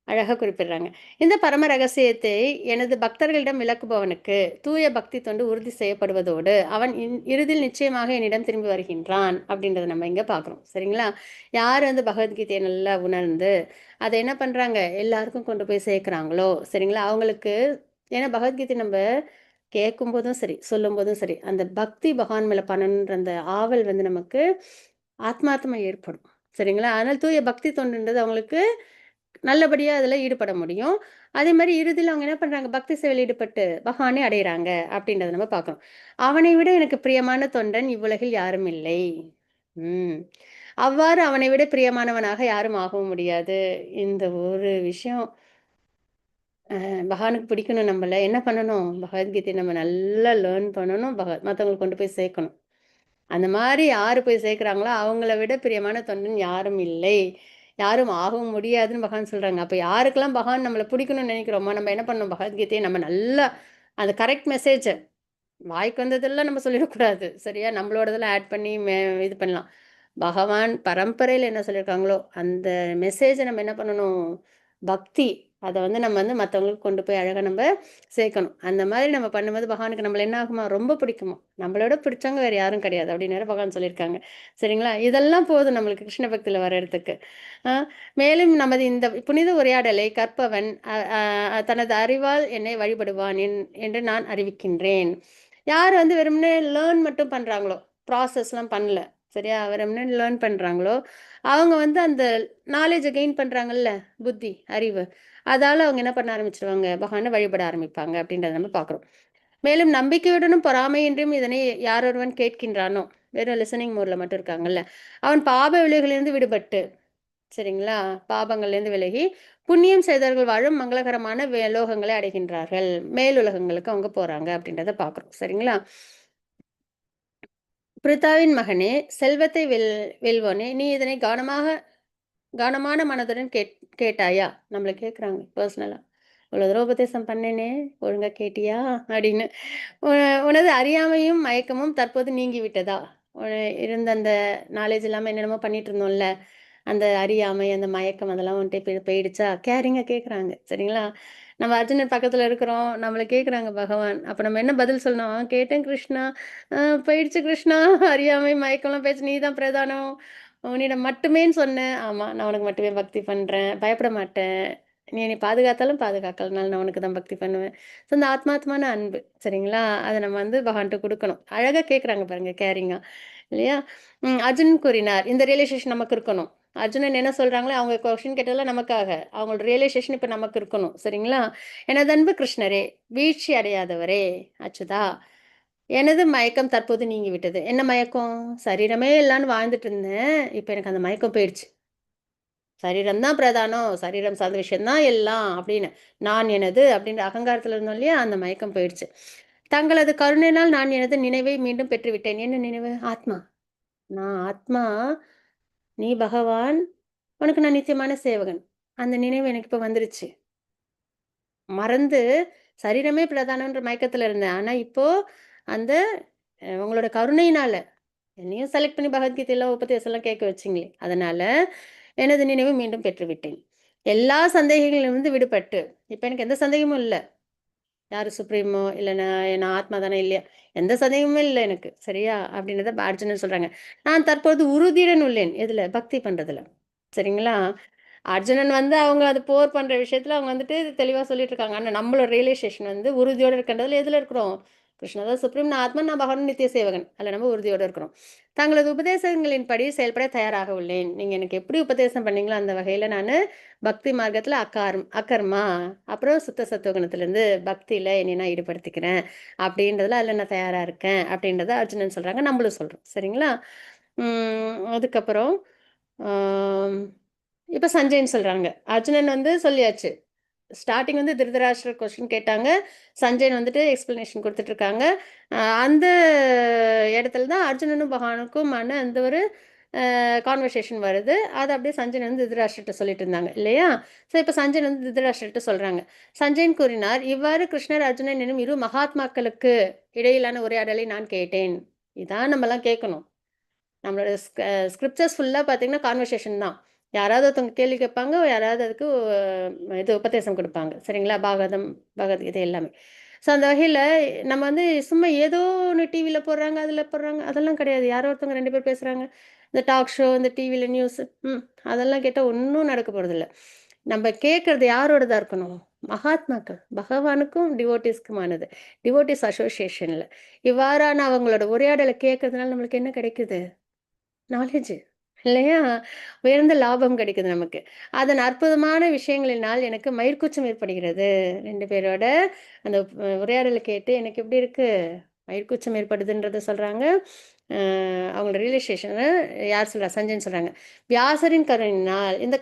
அழகா குறிப்பிடுறாங்க. இந்த பரம ரகசியத்தை எனது பக்தர்களிடம் விளக்குபவனுக்கு தூய பக்தி தொண்டு உறுதி செய்யப்படுவதோடு, அவன் இறுதியில் நிச்சயமாக என்னிடம் திரும்பி வருகின்றான். அப்படின்றத நம்ம இங்க பார்க்குறோம். சரிங்களா? யார் வந்து பகவத்கீதைய நல்லா உணர்ந்து, அத என்ன பண்றாங்க? எல்லாருக்கும் கொண்டு போய் சேர்க்கிறாங்களோ, சரிங்களா? அவங்களுக்கு ஏன்னா பகவத்கீதை நம்ப கேட்கும்போதும் சரி, சொல்லும்போதும் சரி, அந்த பக்தி பகவான் மேல பண்ணணுன்ற அந்த ஆவல் வந்து நமக்கு ஆத்மார்த்தமா ஏற்படும். சரிங்களா? அதனால தூய பக்தி தொண்டுன்றது அவங்களுக்கு நல்லபடியா அதுல ஈடுபட முடியும். அதே மாரி இறுதியில அவங்க என்ன பண்றாங்க? பக்தி சேவையில ஈடுபட்டு பகவானை அடையறாங்க அப்படின்றத நம்ம பார்க்கிறோம். "அவனை விட எனக்கு பிரியமான தொண்டன் இவ்வுலகில் யாரும் இல்லை." ம். அவ்வாறு அவனை விட பிரியமானவனாக யாரும் ஆகவும் முடியாது. இந்த ஒரு விஷயம் பகவானுக்கு பிடிக்கணும் நம்மள. என்ன பண்ணணும்? பகவத்கீதைய நம்ம நல்லா லேர்ன் பண்ணணும். மத்தவங்களுக்கு கொண்டு போய் சேர்க்கணும். அந்த மாரி யாரு போய் சேர்க்கிறாங்களோ, அவங்கள விட பிரியமான தொண்டன் யாரும் இல்லை. யாரும் ஆகவும் முடியாதுன்னு பகவான் சொல்றாங்க. அப்ப யாருக்கெல்லாம் பகவான் நம்மள பிடிக்கணும்னு நெனைக்கிறோமோ, நம்ம என்ன பண்ணணும்? பகவத்கீதைய நம்ம நல்லா அந்த கரெக்ட் மெசேஜ வாய்க்கு வந்ததெல்லாம் நம்ம சொல்லிடக்கூடாது. சரியா? நம்மளோடதெல்லாம் ஆட் பண்ணி இது பண்ணலாம். பகவான் பரம்பரையில என்ன சொல்லியிருக்காங்களோ, அந்த மெசேஜ நம்ம என்ன பண்ணணும்? பக்தி. அதை வந்து நம்ம வந்து மற்றவங்களுக்கு கொண்டு போய் அழகாக நம்ம சேர்க்கணும். அந்த மாதிரி நம்ம பண்ணும்போது பகவானுக்கு நம்மள என்ன ஆகுமா, ரொம்ப பிடிக்குமா. நம்மளோட பிடிச்சவங்க வேறு யாரும் கிடையாது அப்படின்னு வேற பகவான் சொல்லியிருக்காங்க. சரிங்களா, இதெல்லாம் போதும் நம்மளுக்கு கிருஷ்ண பக்தியில் வர்றதுக்கு. மேலும் நமது இந்த புனித உரையாடலை கற்பவன் தனது அறிவால் என்னை வழிபடுவான் என்று நான் அறிவிக்கின்றேன். யார் வந்து வெறுமனே லேர்ன் மட்டும் பண்ணுறாங்களோ, ப்ராசஸ்லாம் பண்ணல, சரியா, வெறுமனே லேர்ன் பண்ணுறாங்களோ, அவங்க வந்து அந்த நாலேஜை கெயின் பண்ணுறாங்கல்ல, புத்தி அறிவு, அதால் அவங்க என்ன பண்ண ஆரம்பிச்சிருவாங்க, பகவானை வழிபட ஆரம்பிப்பாங்க அப்படின்றத நம்ம பார்க்குறோம். மேலும் நம்பிக்கையுடனும் பொறாமையின்றியும் இதனை யார் ஒருவன் கேட்கின்றானோ, வெறும் லிசனிங் மோடில் மட்டும் இருக்காங்கல்ல, அவன் பாப விளைவுகளிலிருந்து விடுபட்டு, சரிங்களா, பாபங்கள்லேருந்து விலகி புண்ணியம் செய்தவர்கள் வாழும் மங்களகரமான லோகங்களை அடைகின்றார்கள். மேலுலகங்களுக்கு அவங்க போகிறாங்க அப்படின்றத பார்க்குறோம். சரிங்களா. பிரித்தாவின் மகனே, செல்வத்தை வெல்வோனே, நீ இதனை கவனமான மனதுடன் கேட்டாயா? நம்மளை கேட்குறாங்க பர்சனலாக. இவ்வளோ தூரம் உபதேசம் பண்ணேனே, ஒழுங்காக கேட்டியா அப்படின்னு. உனது அறியாமையும் மயக்கமும் தற்போது நீங்கி விட்டதா? இருந்த அந்த நாலேஜ் இல்லாமல் என்னென்னமோ பண்ணிட்டு இருந்தோம்ல, அந்த அறியாமை, அந்த மயக்கம், அதெல்லாம் வந்துட்டு போயிடுச்சா? கேரிங்காக கேட்குறாங்க. சரிங்களா. நம்ம அர்ஜுனன் பக்கத்தில் இருக்கிறோம், நம்மளை கேட்குறாங்க பகவான். அப்போ நம்ம என்ன பதில் சொல்லணும்? கேட்டேன் கிருஷ்ணா, போயிடுச்சு கிருஷ்ணா, அறியாமை மயக்கம்லாம் பேச்சு, நீ தான் பிரதானம், உன்னிடம் மட்டுமேன்னு சொன்னேன். ஆமாம், நான் உனக்கு மட்டுமே பக்தி பண்ணுறேன், பயப்பட மாட்டேன், நீ என்னை பாதுகாத்தாலும் பாதுகாக்கலனாலும் நான் உனக்கு தான் பக்தி பண்ணுவேன். ஸோ அந்த ஆத்மாத்மான அன்பு, சரிங்களா, அதை நம்ம வந்து பகவான்கிட்ட கொடுக்கணும். அழகாக கேட்குறாங்க பாருங்கள், கேரிங்காக, இல்லையா. அர்ஜுனன் கூறினார், இந்த ரியலைசேஷன் நமக்கு இருக்கணும். அர்ஜுனன் என்ன சொல்கிறாங்களோ, அவங்க கொஸ்டின் கேட்டதெல்லாம் நமக்காக, அவங்களோட ரியலைசேஷன் இப்போ நமக்கு இருக்கணும். சரிங்களா. எனது அன்பு கிருஷ்ணரே, வீழ்ச்சி அடையாதவரே, அச்சுதா, எனது மயக்கம் தற்போது நீங்கி விட்டது. என்ன மயக்கம்? சரீரமே இல்லைன்னு வாழ்ந்துட்டு இருந்தேன், இப்போ எனக்கு அந்த மயக்கம் போயிடுச்சு. சரீரம் தான் பிரதானம், சரீரம் சார்ந்த விஷயம்தான் எல்லாம் அப்படின்னு, நான் எனது அப்படின்ற அகங்காரத்தில் இருந்தோம் இல்லையா, அந்த மயக்கம் போயிடுச்சு. தங்களது கருணையினால் நான் எனது நினைவை மீண்டும் பெற்றுவிட்டேன். என்ன நினைவு? ஆத்மா. நான் ஆத்மா, நீ பகவான், உனக்கு நான் நித்தியமான சேவகன். அந்த நினைவு எனக்கு இப்போ வந்துருச்சு. மறந்து சரீரமே பிரதானன்ற மயக்கத்தில் இருந்தேன். ஆனால் இப்போ அந்த உங்களோட கருணையினால என்னையும் செலக்ட் பண்ணி பகவத்கீதையெல்லாம் உபதேசம்லாம் கேட்க வச்சிங்களே, அதனால எனது நினைவு மீண்டும் பெற்றுவிட்டேன். எல்லா சந்தேகங்களிலிருந்து விடுபட்டு, இப்போ எனக்கு எந்த சந்தேகமும் இல்லை, யார் சுப்ரீமோ இல்லை நான் ஆத்மா தானே இல்லையா, எந்த சந்தேகமுமே இல்லை எனக்கு, சரியா அப்படின்றத அர்ஜுனன் சொல்கிறாங்க. நான் தற்போது உறுதியுடன் உள்ளேன். எதில்? பக்தி பண்ணுறதுல. சரிங்களா. அர்ஜுனன் வந்து அவங்க அது போர் பண்ணுற விஷயத்தில் அவங்க வந்துட்டு தெளிவாக சொல்லிட்டு இருக்காங்க. ஆனால் நம்மளோட ரியலைசேஷன் வந்து உறுதியோடு இருக்கின்றதுல எதில் இருக்கிறோம்? கிருஷ்ணா தான் சுப்ரீம், நான் ஆத்மா, நான் பகவான் நித்திய சேவகன், அதில் நம்ம உறுதியோடு இருக்கிறோம். தங்களது உபதேசங்களின்படி செயல்பட தயாராக உள்ளேன். நீங்கள் எனக்கு எப்படி உபதேசம் பண்ணீங்களோ அந்த வகையில் நான் பக்தி மார்க்கத்தில் அக்கர்மா, அப்புறம் சுத்த சத்துவகுணத்திலேருந்து பக்தியில் என்னை நான் ஈடுபடுத்திக்கிறேன் அப்படின்றதுல அதில் நான் தயாராக இருக்கேன் அப்படின்றத அர்ஜுனன் சொல்கிறாங்க, நம்மளும் சொல்கிறோம். சரிங்களா. அதுக்கப்புறம் இப்போ சஞ்சய்ன்னு சொல்கிறாங்க. அர்ஜுனன் வந்து சொல்லியாச்சு. ஸ்டார்டிங் வந்து திருதராஷ்டிரர் கொஸ்டின் கேட்டாங்க, சஞ்சயன் வந்துட்டு எக்ஸ்ப்ளனேஷன் கொடுத்துட்ருக்காங்க. அந்த இடத்துல தான் அர்ஜுனனும் பகவானுக்குமான அந்த ஒரு கான்வர்சேஷன் வருது. அது அப்படியே சஞ்சயன் வந்து திருதராஷ்டிரர்கிட்ட சொல்லிட்டு இருந்தாங்க இல்லையா. ஸோ இப்போ சஞ்சயன் வந்து திருதராஷ்டிரர்கிட்ட சொல்கிறாங்க. சஞ்சயன் கூறினார், இவ்வாறு கிருஷ்ணர் அர்ஜுனன் எனும் இரு மகாத்மாக்களுக்கு இடையிலான உரையாடலை நான் கேட்டேன். இதான் நம்மலாம் கேட்கணும். நம்மளோட ஸ்கிரிப்சர்ஸ் ஃபுல்லாக பார்த்தீங்கன்னா கான்வர்சேஷன் தான். யாராவது ஒருத்தவங்க கேள்வி கேட்பாங்க, யாராவது அதுக்கு இது உபதேசம் கொடுப்பாங்க. சரிங்களா. பாகவதம், பகவத்கீதை எல்லாமே. ஸோ அந்த வகையில் நம்ம வந்து சும்மா ஏதோ ஒன்று டிவியில் போடுறாங்க, அதில் போடுறாங்க, அதெல்லாம் கிடையாது. யாரோ ஒருத்தவங்க 2 பேர் பேசுகிறாங்க, இந்த டாக் ஷோ, இந்த டிவியில் நியூஸு, அதெல்லாம் கேட்டால் ஒன்றும் நடக்க போகிறதில்ல. நம்ம கேட்குறது யாரோடதாக இருக்கணும்? மகாத்மாக்கள், பகவானுக்கும் டிவோட்டிஸ்க்குமானது, டிவோட்டிஸ் அசோசியேஷனில். இவ்வாறான அவங்களோட உரையாடலை கேட்கறதுனால நம்மளுக்கு என்ன கிடைக்குது? நாலேஜ், இல்லையா? உயர்ந்த லாபம் கிடைக்குது நமக்கு. அதன் அற்புதமான விஷயங்களினால் எனக்கு மயிர்க்கூச்சம் ஏற்படுகிறது. 2 பேரோட அந்த உரையாடலை கேட்டு எனக்கு எப்படி இருக்கு? மயிர்க்கூச்சம் ஏற்படுதுன்றத சொல்றாங்க. அவங்களோட ரியலைசேஷன யார் சொல்றா? சஞ்சயன் சொல்றாங்க. வியாசரின் கருணையினால் இந்த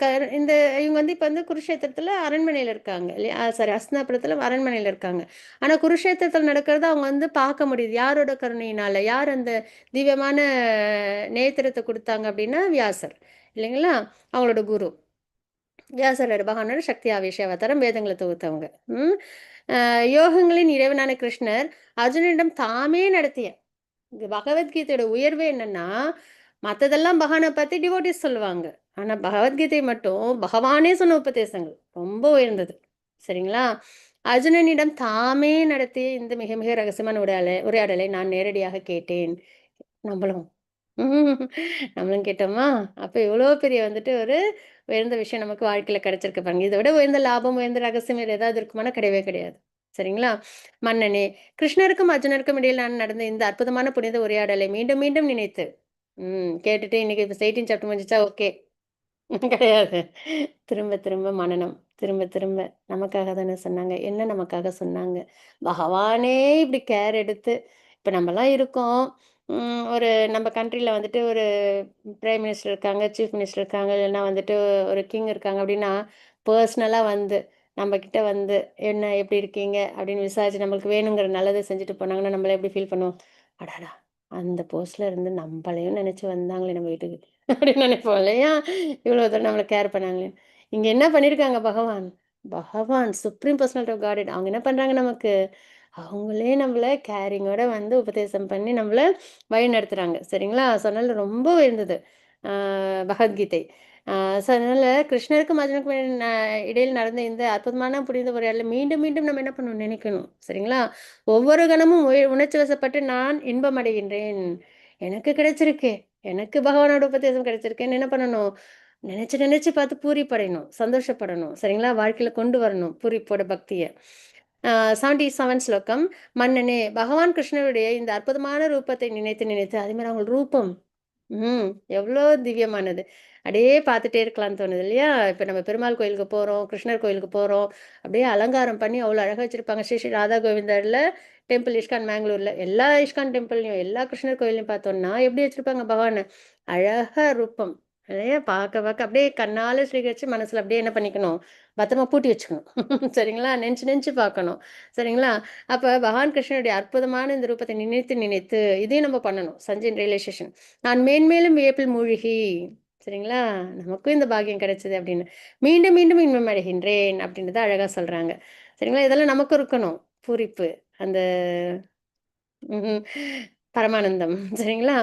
இவங்க வந்து இப்ப வந்து குருஷேத்திரத்துல அரண்மனையில இருக்காங்க இல்லையா? சாரி, ஹஸ்தினாபுரத்துல அரண்மனையில இருக்காங்க. ஆனா குருஷேத்திரத்துல நடக்கிறத அவங்க வந்து பார்க்க முடியுது. யாரோட கருணையினால? யார் அந்த திவ்யமான நேத்திரத்தை கொடுத்தாங்க அப்படின்னா வியாசர், இல்லைங்களா? அவங்களோட குரு வியாசரோட பகவானோட சக்தி ஆவேச அவதாரம், வேதங்களை தொகுத்தவங்க. யோகங்களின் இறைவனான கிருஷ்ணர் அர்ஜுனனிடம் தாமே நடத்திய பகவத்கீதையோட உயர்வு என்னன்னா, மற்றதெல்லாம் பகவானை பற்றி டிவோட்டிஸ் சொல்லுவாங்க, ஆனால் பகவத்கீதை மட்டும் பகவானே சொன்ன உபதேசங்கள் ரொம்ப உயர்ந்தது. சரிங்களா? அர்ஜுனனிடம் தாமே நடத்திய இந்த மிக மிக ரகசியமான உரையாடலை நான் நேரடியாக கேட்டேன். நம்மளும் ம். நம்மளும் கேட்டோமா? அப்ப எவ்வளோ பெரிய வந்துட்டு ஒரு உயர்ந்த விஷயம் நமக்கு வாழ்க்கையில கிடைச்சிருக்கு பாருங்க. இத விட உயர்ந்த லாபம், உயர்ந்த ரகசியம் வேற ஏதாவது இருக்குமானா? கிடையவே கிடையாது. சரிங்களா? மன்னனே, கிருஷ்ணருக்கும் அர்ஜுனருக்கும் இடையில் நடந்த இந்த அற்புதமான புனித உரையாடலை மீண்டும் மீண்டும் நினைத்து கேட்டுட்டு இன்னைக்கு இப்ப 18 சாப்டர் முடிஞ்சுச்சா? ஓகே. கிடையாது. திரும்ப திரும்ப மனனம். திரும்ப திரும்ப நமக்காக தானே சொன்னாங்க. என்ன நமக்காக சொன்னாங்க? பகவானே இப்படி கேர் எடுத்து இப்ப நம்மலாம் இருக்கோம். ஒரு நம்ம கண்ட்ரில வந்துட்டு ஒரு பிரைம் மினிஸ்டர் இருக்காங்க, சீஃப் மினிஸ்டர் இருக்காங்க, இல்லன்னா வந்துட்டு ஒரு கிங் இருக்காங்க அப்படின்னா, பெர்சனலா வந்து நம்மகிட்ட வந்து, "என்ன எப்படி இருக்கீங்க?" அப்படின்னு விசாரிச்சு நம்மளுக்கு வேணுங்கிற நல்லத செஞ்சுட்டு போனாங்கன்னா, நம்மலாம் எப்படி ஃபீல் பண்ணுவோம்? அடடா! அந்த போஸ்ட்ல இருந்து நம்பளையும் நெனச்சு வந்தாங்களே நம்ம வீட்டுக்கு. அப்படின்னு நினைப்போம் இல்லையா? இவ்வளோ தூரம் நம்மள கேர் பண்ணாங்களே. இங்க என்ன பண்ணியிருக்காங்க பகவான்? பகவான் சுப்ரீம் பெர்சனாலிட்டி ஆஃப் காட் அவங்க என்ன பண்றாங்க நமக்கு? அவங்களே நம்மள கேரிங்கோட வந்து உபதேசம் பண்ணி நம்மள வழிநடத்துறாங்க. சரிங்களா? ஸோ அதனால ரொம்ப உயர்ந்தது. ஆ பகவத்கீதை. ஸோ அதனால கிருஷ்ணருக்கும் அர்ஜுனுக்கும் இடையில் நடந்த இந்த அற்புதமான புனித உரையாடல மீண்டும் மீண்டும் நம்ம என்ன பண்ணணும்? நினைக்கணும். சரிங்களா? ஒவ்வொரு கணமும் உணர்ச்சி வசப்பட்டு நான் இன்பம் அடைகின்றேன். எனக்கு கிடைச்சிருக்கே! எனக்கு பகவானோட உபதேசம் கிடைச்சிருக்கேன்னு என்ன பண்ணணும்? நினைச்சு நினைச்சு பார்த்து பூரிப்படையணும். சந்தோஷப்படணும். சரிங்களா? வாழ்க்கையில கொண்டு வரணும் பூரிப்போட பக்திய. 77 ஸ்லோகம். மன்னனே! பகவான் கிருஷ்ணருடைய இந்த அற்புதமான ரூபத்தை நினைத்து நினைத்து அதே மாரி அவங்க ரூபம் ம். எவ்ளோ திவ்யமானது. அப்படியே பார்த்துட்டே இருக்கலாம்னு தோணுது இல்லையா? இப்ப நம்ம பெருமாள் கோயிலுக்கு போறோம், கிருஷ்ணர் கோயிலுக்கு போறோம். அப்படியே அலங்காரம் பண்ணி அவ்வளோ அழகா வச்சிருப்பாங்க. ஸ்ரீ ஸ்ரீ ராதா கோவிந்தர்ல டெம்பிள் இஸ்கான் மேங்களூர்ல. எல்லா இஸ்கான் டெம்பிள்லயும், எல்லா கிருஷ்ணர் கோயில்லயும் பார்த்தோம்னா, எப்படி வச்சிருப்பாங்க பகவான? அழகா ரூபம். இல்லையா? பார்க்க பார்க்க அப்படியே கண்ணால ஸ்வீகரிச்சு மனசுல அப்படியே என்ன பண்ணிக்கணும்? பத்திரமா பூட்டி வச்சுக்கணும். சரிங்களா? நெனச்சு நெனச்சு பார்க்கணும். சரிங்களா? அப்ப பகவான் கிருஷ்ணருடைய அற்புதமான இந்த ரூபத்தை நினைத்து நினைத்து இதையும் நம்ம பண்ணணும். சஞ்சின் ரியலைசேஷன். நான் மேன்மேலும் வியப்பில் மூழ்கி சரிங்களா? நமக்கும் இந்த பாக்கியம் கிடைச்சது அப்படின்னு. மீண்டும் மீண்டும் இன்பம் அடைகின்றேன் அப்படின்றத அழகா சொல்றாங்க. சரிங்களா? இதெல்லாம் நமக்கும் இருக்கணும். பூரிப்பு. அந்த ம்ஹ்ம். பரமானந்தம். சரிங்களா?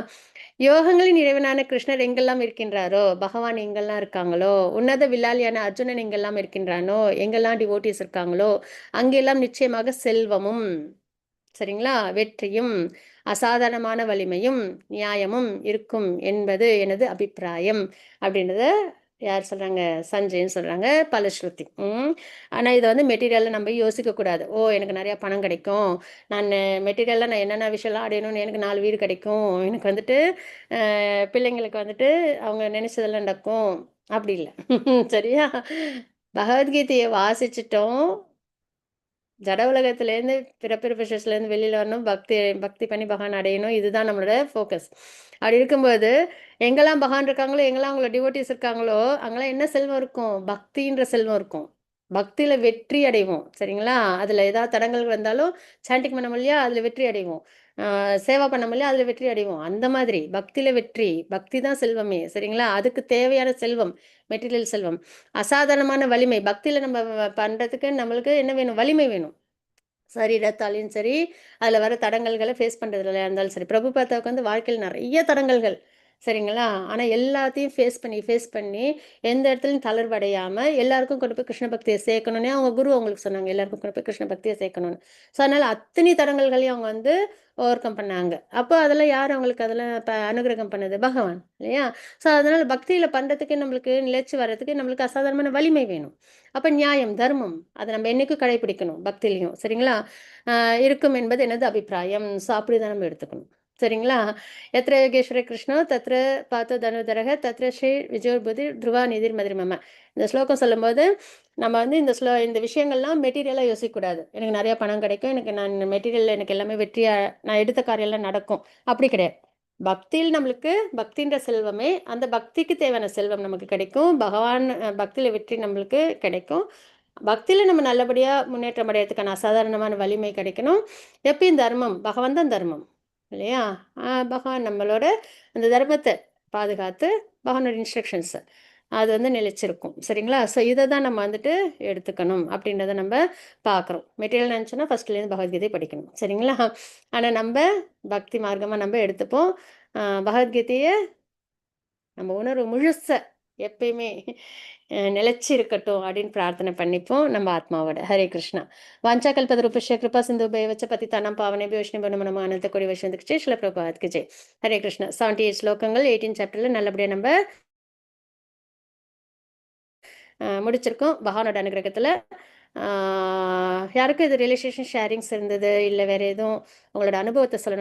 யோகங்களின் இறைவனான கிருஷ்ணர் எங்கெல்லாம் இருக்கின்றாரோ, பகவான் எங்கெல்லாம் இருக்காங்களோ, உன்னத வில்லாளியான அர்ஜுனன் எங்கெல்லாம் இருக்கின்றானோ, எங்கெல்லாம் டிவோட்டீஸ் இருக்காங்களோ, அங்கெல்லாம் நிச்சயமாக செல்வமும் சரிங்களா? வெற்றியும், அசாதாரணமான வலிமையும், நியாயமும் இருக்கும் என்பது எனது அபிப்பிராயம். அப்படின்றத யார் சொல்றாங்க? சஞ்சய்ன்னு சொல்றாங்க. பலஸ்ருதி. ஆனா இத வந்து மெட்டீரியலா நம்ம யோசிக்கக்கூடாது. ஓ! எனக்கு நெறைய பணம் கிடைக்கும். நானு மெட்டீரியலா நான் என்னென்ன விஷயம்லாம் அடையணும்னு எனக்கு 4 வீடு கிடைக்கும். எனக்கு வந்துட்டு பிள்ளைங்களுக்கு வந்துட்டு அவங்க நினைச்சதெல்லாம் நடக்கும். அப்படி இல்ல. சரியா? பகவத்கீதைய வாசிச்சுட்டோம். ஜட உலகத்திலேருந்து பிறப்பிற விஷயத்துலேருந்து வெளியில வரணும். பக்தி பக்தி பண்ணி பகவான் அடையணும். இதுதான் நம்மளோட ஃபோக்கஸ். அப்படி இருக்கும்போது, எங்கெல்லாம் பகவான் இருக்காங்களோ, எங்கெல்லாம் அவங்களோட டிவோட்டீஸ் இருக்காங்களோ, அங்கலாம் என்ன செல்வம் இருக்கும்? பக்தின்ற செல்வம் இருக்கும். பக்தியில வெற்றி அடைவோம். சரிங்களா? அதில ஏதாவது தடங்கல் வந்தாலும் சாண்டிங் பண்ண முடியலையா? அதில வெற்றி அடைவோம். சேவா பண்ண முடியலையா? அதில வெற்றி அடைவோம். அந்த மாதிரி பக்தியில வெற்றி. பக்தி தான் செல்வமே. சரிங்களா? அதுக்கு தேவையான செல்வம், மெட்டீரியல் செல்வம். அசாதாரணமான வலிமை. பக்தியில நம்ம பண்றதுக்கு நம்மளுக்கு என்ன வேணும்? வலிமை வேணும். சரீரத்தாலயும் சரி, அதுல வர தடங்கல்கள ஃபேஸ் பண்றதுலயா இருந்தாலும் சரி. பிரபுபாதாவுக்கு வந்து வாழ்க்கையில நெறைய தடங்கல்கள். சரிங்களா? ஆனா எல்லாத்தையும் ஃபேஸ் பண்ணி, எந்த இடத்துலயும் தளர்வடையாம, எல்லாருக்கும் கொண்டு போய் கிருஷ்ண பக்திய சேர்க்கணும்னே அவங்க குரு அவங்களுக்கு சொன்னாங்க. எல்லாருக்கும் கொண்டு போய் கிருஷ்ண பக்திய சேர்க்கணும்னு. ஸோ, அதனால அத்தனை தடங்கல்களையும் அவங்க வந்து ஓவர் கம் பண்ணாங்க. அப்போ அதெல்லாம் யார் அவங்களுக்கு அதெல்லாம் அனுக்கிரகம் பண்ணது? பகவான். இல்லையா? ஸோ, அதனால பக்தியில பண்றதுக்கு நம்மளுக்கு நிலைச்சு வர்றதுக்கு நம்மளுக்கு அசாதாரணமான வலிமை வேணும். அப்ப நியாயம், தர்மம் அத நம்ம என்னைக்கும் கடைபிடிக்கணும் பக்தியிலயும். சரிங்களா? இருக்கும் என்பது எனது அபிப்பிராயம். ஸோ அப்படிதான் நம்ம எடுத்துக்கணும். சரிங்களா? "எத்ர யோகேஸ்வர கிருஷ்ணோ தத்ர பாத்தோ தனுர்தரः தத்ர ஸ்ரீ விஜயோர்புதி த்ருவா நிதிர் மதிர் மம." இந்த ஸ்லோகம் சொல்லும்போது, நம்ம வந்து இந்த விஷயங்கள்லாம் மெட்டீரியலா யோசிக்கக்கூடாது. எனக்கு நெறைய பணம் கிடைக்கும். நான் மெட்டீரியல்ல எனக்கு எல்லாமே வெற்றியா நான் எடுத்த காரியம்லாம் நடக்கும். அப்படி கிடையாது. பக்தியில் நம்மளுக்கு பக்தின்ற செல்வமே, அந்த பக்திக்கு தேவையான செல்வம் நமக்கு கிடைக்கும். பகவான் பக்தியில வெற்றி நம்மளுக்கு கிடைக்கும். பக்தியில நம்ம நல்லபடியா முன்னேற்றம் அடையறதுக்கான அசாதாரணமான வலிமை கிடைக்கணும். எப்பயும் தர்மம், பகவான் தான் தர்மம். இல்லையா? பகவான் நம்மளோட அந்த தர்மத்த பாதுகாத்து, பகவானோட இன்ஸ்ட்ரக்ஷன்ஸ அது வந்து நிலைச்சிருக்கும். சரிங்களா? ஸோ இத தான் நம்ம வந்துட்டு எடுத்துக்கணும் அப்படின்றத நம்ப பார்க்குறோம். மெட்டீரியல் நெனச்சோன்னா ஃபர்ஸ்ட்லேருந்து பகவத்கீதை படிக்கணும். சரிங்களா? ஆனா நம்ப பக்தி மார்க்கமா நம்ப எடுத்துப்போம். பகவத்கீதைய நம்ம உணர்வு முழுசா எப்பயுமே நிலைச்சு இருக்கட்டும் அப்படின்னு பிரார்த்தனை பண்ணிப்போம் நம்ம ஆத்மாவோட. ஹரே கிருஷ்ணா. வாஞ்சா கல்பதருபஷ்ய கிருபா சிந்து பைவச்ச பதிதானாம் பாவனேபியோ வைஷ்ணவோ நமோ நமः அனந்த கோடி வைஷ்ணவத்துக்கு ஜெய். ஸ்ரீல பிரபுபாதுக்கு ஜெய். ஹரே கிருஷ்ணா. 78 ஸ்லோகங்கள் 18 சாப்டர்ல நல்லபடியா நம்ம முடிச்சிருக்கோம் பகவானோட அனுகிரகத்துல. யாருக்கும் இது ரியலைசேஷன் ஷேரிங்ஸ் இருந்தது, இல்ல வேற எதுவும் உங்களோட அனுபவத்தை சொல்லணும்